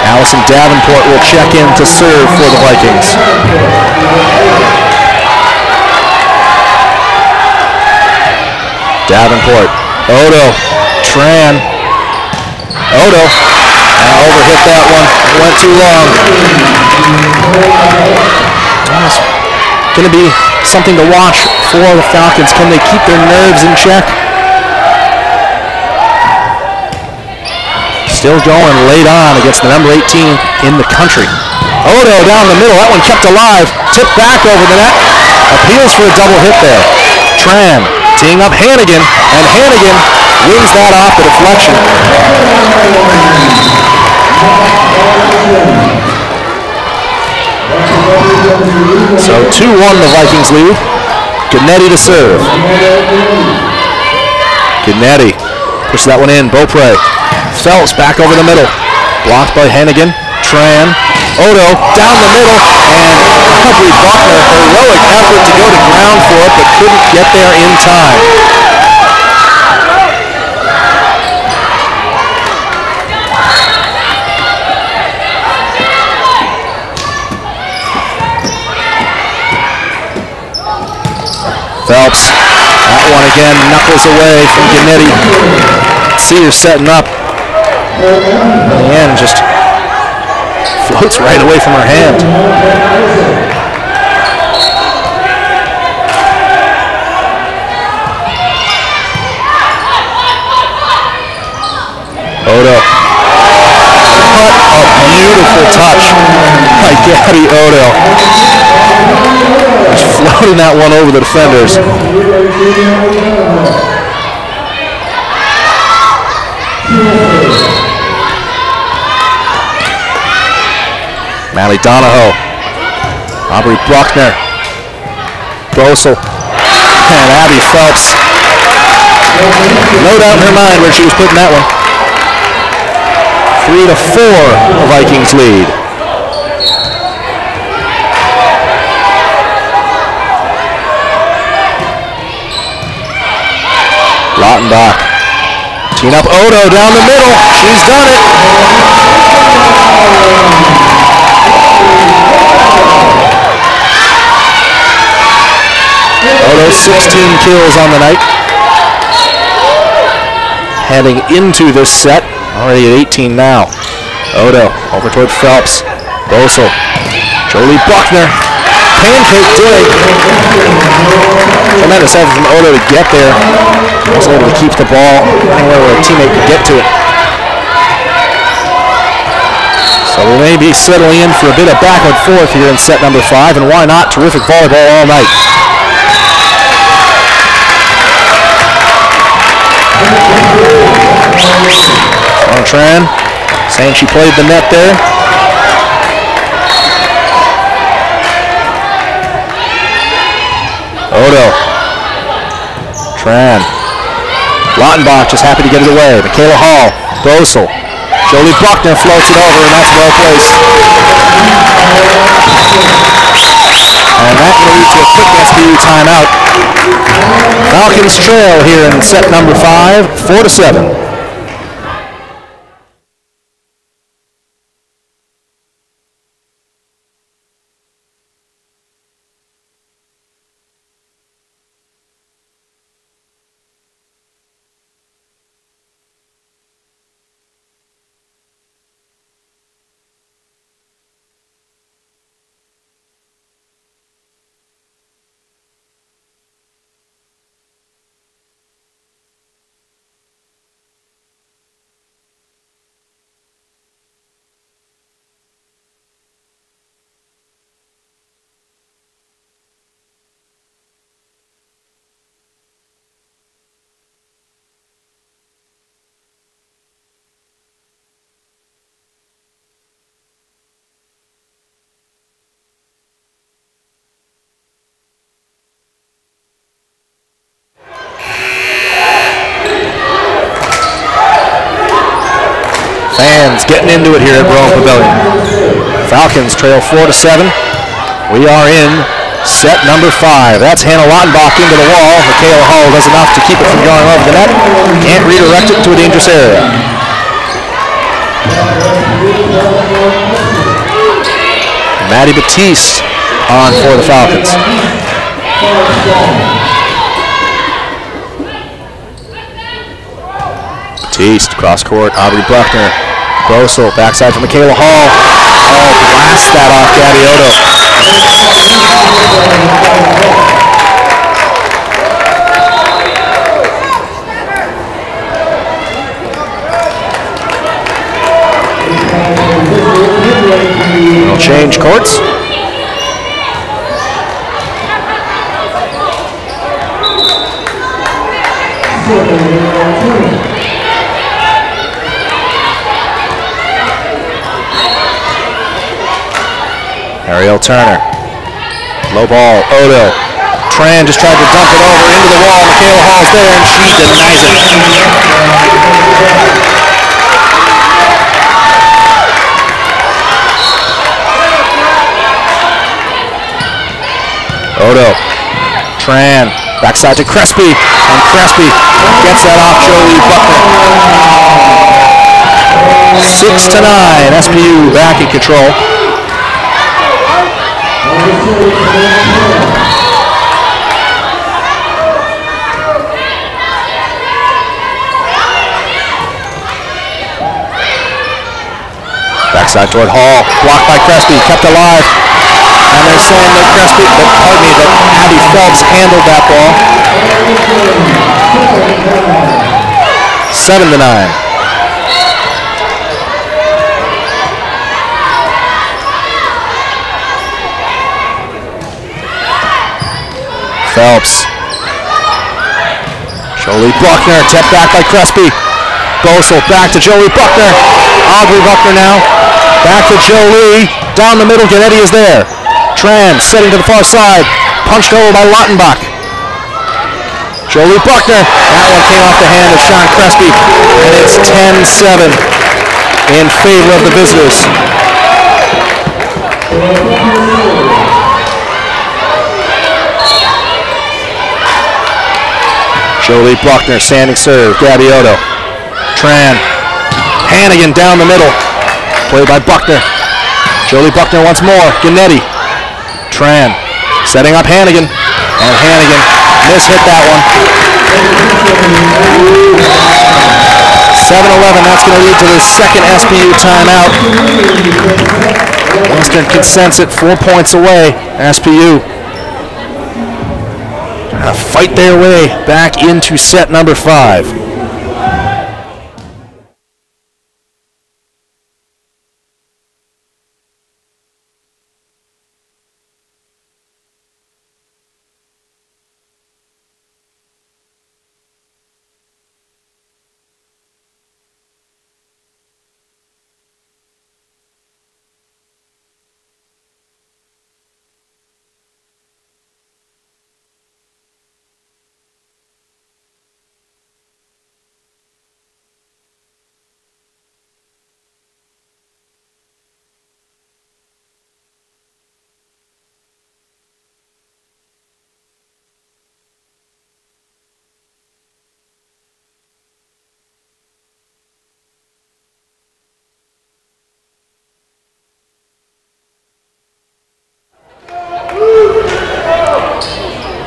Allison Davenport will check in to serve for the Vikings. Davenport, Odo, Tran, Odo, overhit that one, went too long. It's going to be something to watch for the Falcons. Can they keep their nerves in check? Still going late on against the number 18 in the country. Odo down the middle, that one kept alive, tipped back over the net, appeals for a double hit there. Tran teeing up Hannigan, and Hannigan wins that off the deflection. So 2-1 the Vikings lead. Gennady to serve. Gennady pushes that one in. Beaupre. Phelps back over the middle. Blocked by Hannigan. Tran. Odo down the middle. And Aubrey Buckner, heroic effort to go to ground for it, but couldn't get there in time. Phelps, that one again, knuckles away from Gennady. See her setting up. In the end, just floats right away from her hand. Odo. What a beautiful touch by Gabby Odo. Just floating that one over the defenders. Mally Donahoe. Aubrey Buckner. Bosel. And Abby Phelps. No doubt in her mind where she was putting that one. 3-4, the Vikings lead. Lautenbach. Teeing up Odo down the middle. She's done it. Odo 16 kills on the night. Heading into this set. Already at 18 now. Odo over toward Phelps. Bosel. Jolie Buckner. Pancake dig. Tremendous effort from Odo to get there. Was able to keep the ball anywhere where a teammate could get to it. So we may be settling in for a bit of back and forth here in set number 5, and why not? Terrific volleyball all night. Tran saying she played the net there. Odo. Tran. Lautenbach just happy to get it away. Michaela Hall. Bosel. Jolie Buckner floats it over, and that's well placed. And that will lead to a quick SPU timeout. Falcons trail here in set number 5, 4-7. Fans getting into it here at Brome Pavilion. Falcons trail 4-7. We are in set number 5. That's Hannah Lautenbach into the wall. Michaela Hall does enough to keep it from going over the net. Can't redirect it to a dangerous area. Maddie Batiste on for the Falcons. Batiste, cross court, Aubrey Bruckner. Bosel, backside for Michaela Hall. Oh, blast that off Gabby Odo. We'll change courts. Ariel Turner. Low ball, Odo. Tran just tried to dump it over into the wall. Michaela Hall's there and she denies it. Odo. Tran. Backside to Crespi. And Crespi gets that off Jolie Buckner. 6-9. SPU back in control. Backside toward Hall, blocked by Crespi, kept alive. And they're saying that that Abby Phelps handled that ball. 7-9. Phelps. Jolie Buckner, tipped back by Crespi. Bosel back to Jolie Buckner. Aubrey Buckner now. Back to Jolie. Down the middle, Gannetti is there. Tran setting to the far side. Punched over by Lautenbach. Jolie Buckner. That one came off the hand of Sean Crespi. And it's 10-7 in favor of the visitors. Jolie Buckner, standing serve, Gabby Odo. Tran. Hannigan down the middle. Played by Buckner. Jolie Buckner once more. Gannetti. Tran. Setting up Hannigan. And Hannigan mishit that one. 7-11. That's going to lead to the second SPU timeout. Western Consensate 4 points away. SPU fight their way back into set number 5.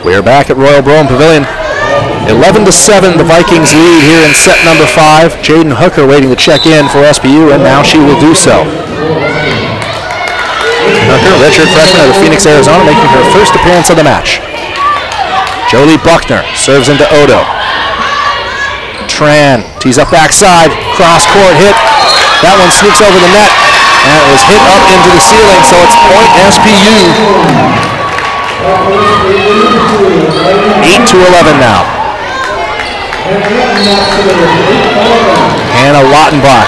We're back at Royal Brome Pavilion. 11-7, the Vikings lead here in set number 5. Jaden Hooker waiting to check in for SPU, and now she will do so. Hooker, redshirt freshman out of Phoenix, Arizona, making her first appearance of the match. Jolie Buckner serves into Odo. Tran tees up backside, cross-court hit. That one sneaks over the net, and it was hit up into the ceiling, so it's point SPU. 8-11 now. Hannah Lautenbach.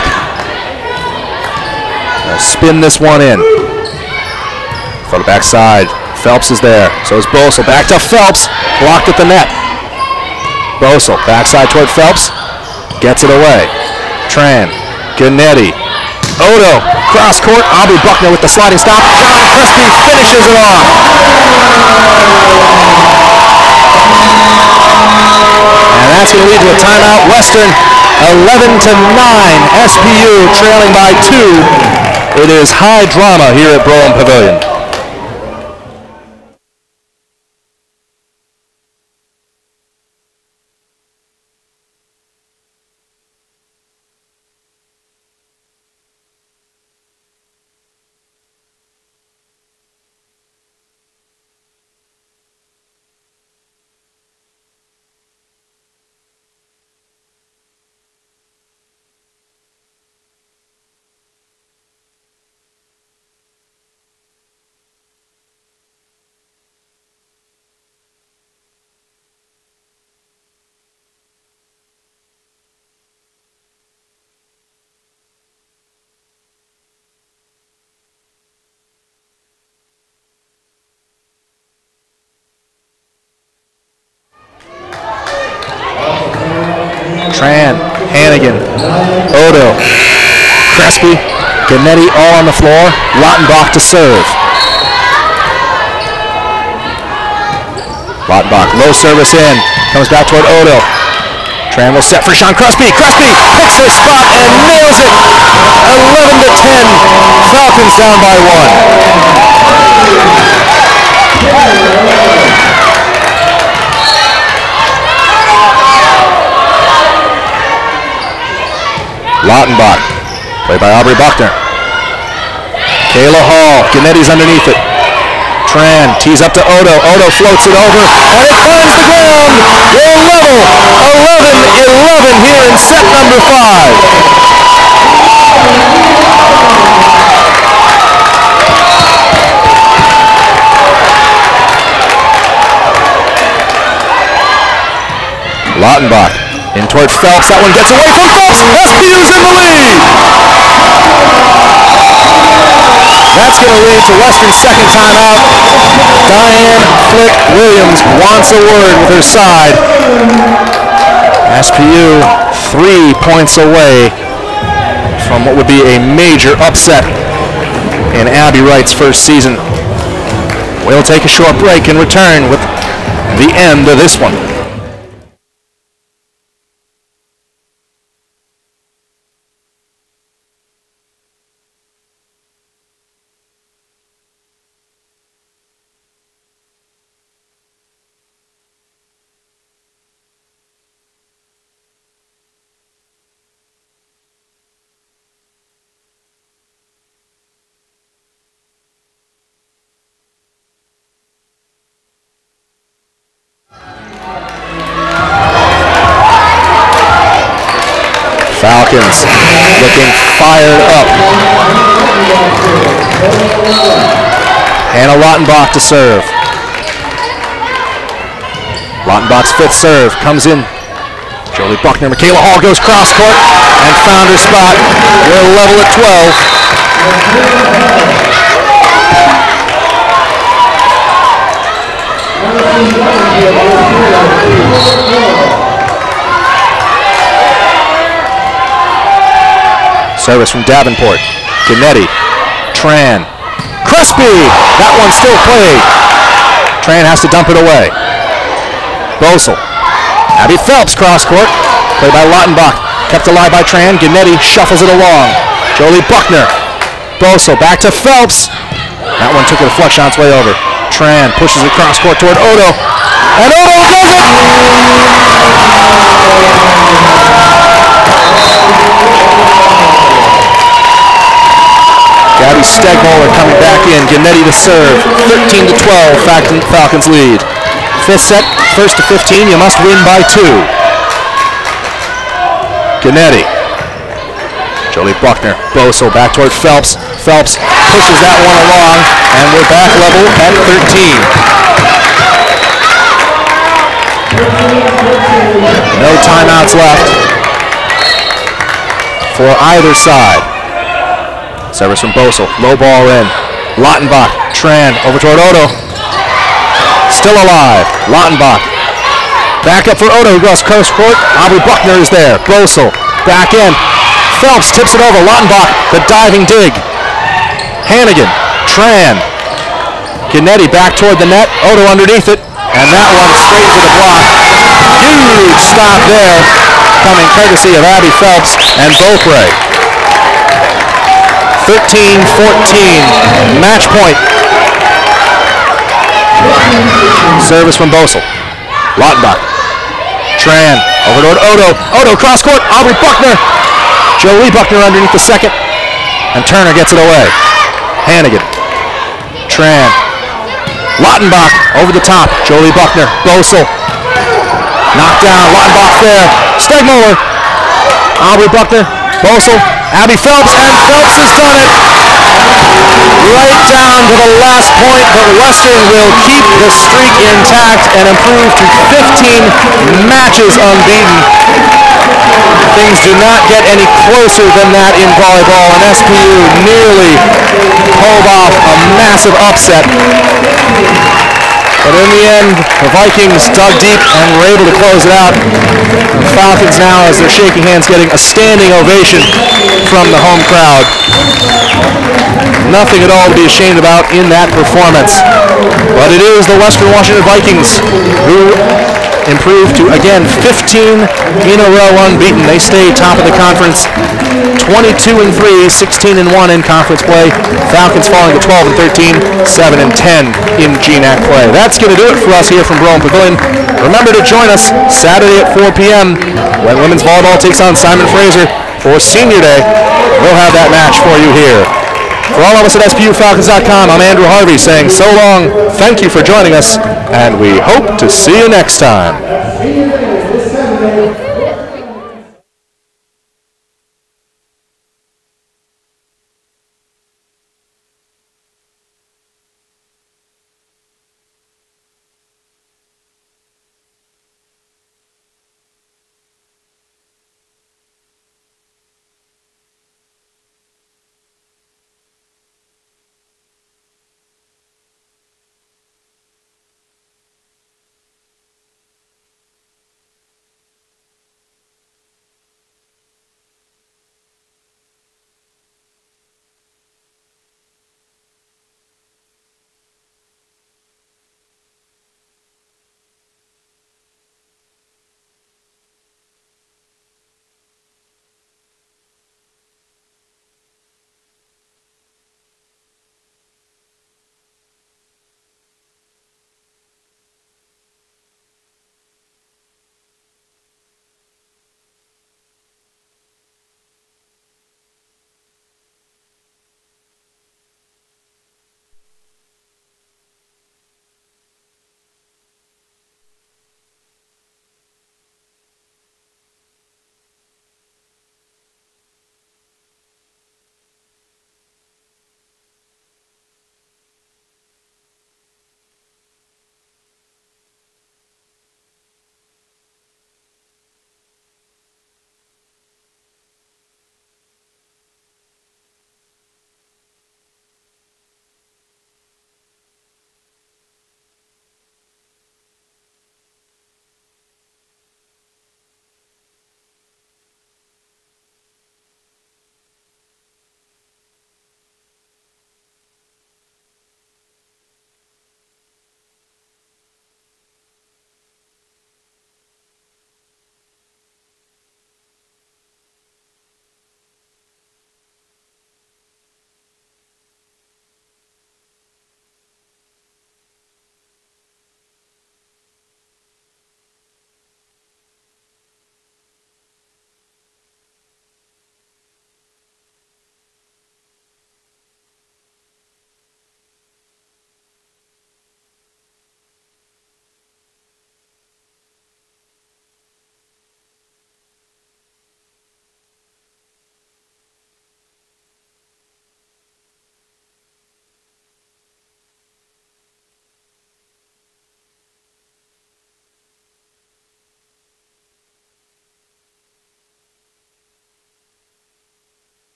Spin this one in. For the backside, Phelps is there. So is Bosel. Back to Phelps. Blocked at the net. Bosel backside toward Phelps. Gets it away. Tran Gannetti. Odo, cross court. Aubrey Buckner with the sliding stop. John Crespi finishes it off. And that's going to lead to a timeout. Western 11-9. SPU trailing by 2. It is high drama here at Brougham Pavilion. Tran, Hannigan, Odo, Crespi, Gannetti all on the floor. Lautenbach to serve. Lautenbach, low service in, comes back toward Odo. Tran will set for Sean Crespi. Crespi picks his spot and nails it. 11-10. Falcons down by 1. Lautenbach, played by Aubrey Buckner. Kayla Hall, Gannetti's underneath it. Tran tees up to Odo. Odo floats it over, and it finds the ground. We're level, 11-11 here in set number 5. Lautenbach. In toward Phelps, that one gets away from Phelps. SPU's in the lead. That's going to lead to Western's second timeout. Diane Flick Williams wants a word with her side. SPU 3 points away from what would be a major upset in Abby Wright's first season. We'll take a short break and return with the end of this one. Falcons looking fired up. Hannah Lautenbach to serve. Lautenbach's fifth serve comes in. Jolie Buckner, Michaela Hall goes cross court and found her spot. We're level at 12. Service from Davenport. Gannetti. Tran. Crespi! That one's still played. Tran has to dump it away. Bosel. Abby Phelps cross court. Played by Lautenbach. Kept alive by Tran. Gannetti shuffles it along. Jolie Buckner. Bosel back to Phelps. That one took a deflection on its way over. Tran pushes it cross court toward Odo. And Odo does it! Gabby Stegmoller coming back in. Gannetti to serve. 13-12. Falcons lead. Fifth set, 1st to 15. You must win by 2. Gannetti. Jolie Buckner. Bosel back toward Phelps. Phelps pushes that one along, and we're back level at 13. No timeouts left for either side. Service from Bosel, low ball in. Lautenbach, Tran, over toward Odo. Still alive, Lautenbach. Back up for Odo, who goes cross court. Aubrey Buckner is there. Bosel, back in. Phelps tips it over. Lautenbach, the diving dig. Hannigan, Tran. Gennady back toward the net. Odo underneath it. And that one straight into the block. Huge stop there, coming courtesy of Abby Phelps and Beaupre. 13-14, match point. Service from Bosel. Lautenbach. Tran, over to Odo. Odo, cross court, Aubrey Buckner. Jolie Buckner underneath the second. And Turner gets it away. Hannigan. Tran. Lautenbach over the top. Jolie Buckner. Bosel. Knocked down. Lautenbach there. Stegmoller. Aubrey Buckner. Bosel. Abby Phelps. And Phelps has done it. Right down to the last point. But Western will keep the streak intact and improve to 15 matches unbeaten. Things do not get any closer than that in volleyball, and SPU nearly pulled off a massive upset. But in the end, the Vikings dug deep and were able to close it out. The Falcons now, as they're shaking hands, getting a standing ovation from the home crowd. Nothing at all to be ashamed about in that performance. But it is the Western Washington Vikings who improved to, again, 15 in a row unbeaten. They stay top of the conference, 22-3, 16-1 in conference play. Falcons falling to 12-13, 7-10 in GNAC play. That's going to do it for us here from Brome Pavilion. Remember to join us Saturday at 4 p.m. when women's volleyball takes on Simon Fraser for Senior Day. We'll have that match for you here. For all of us at SPUFalcons.com, I'm Andrew Harvey saying so long, thank you for joining us, and we hope to see you next time.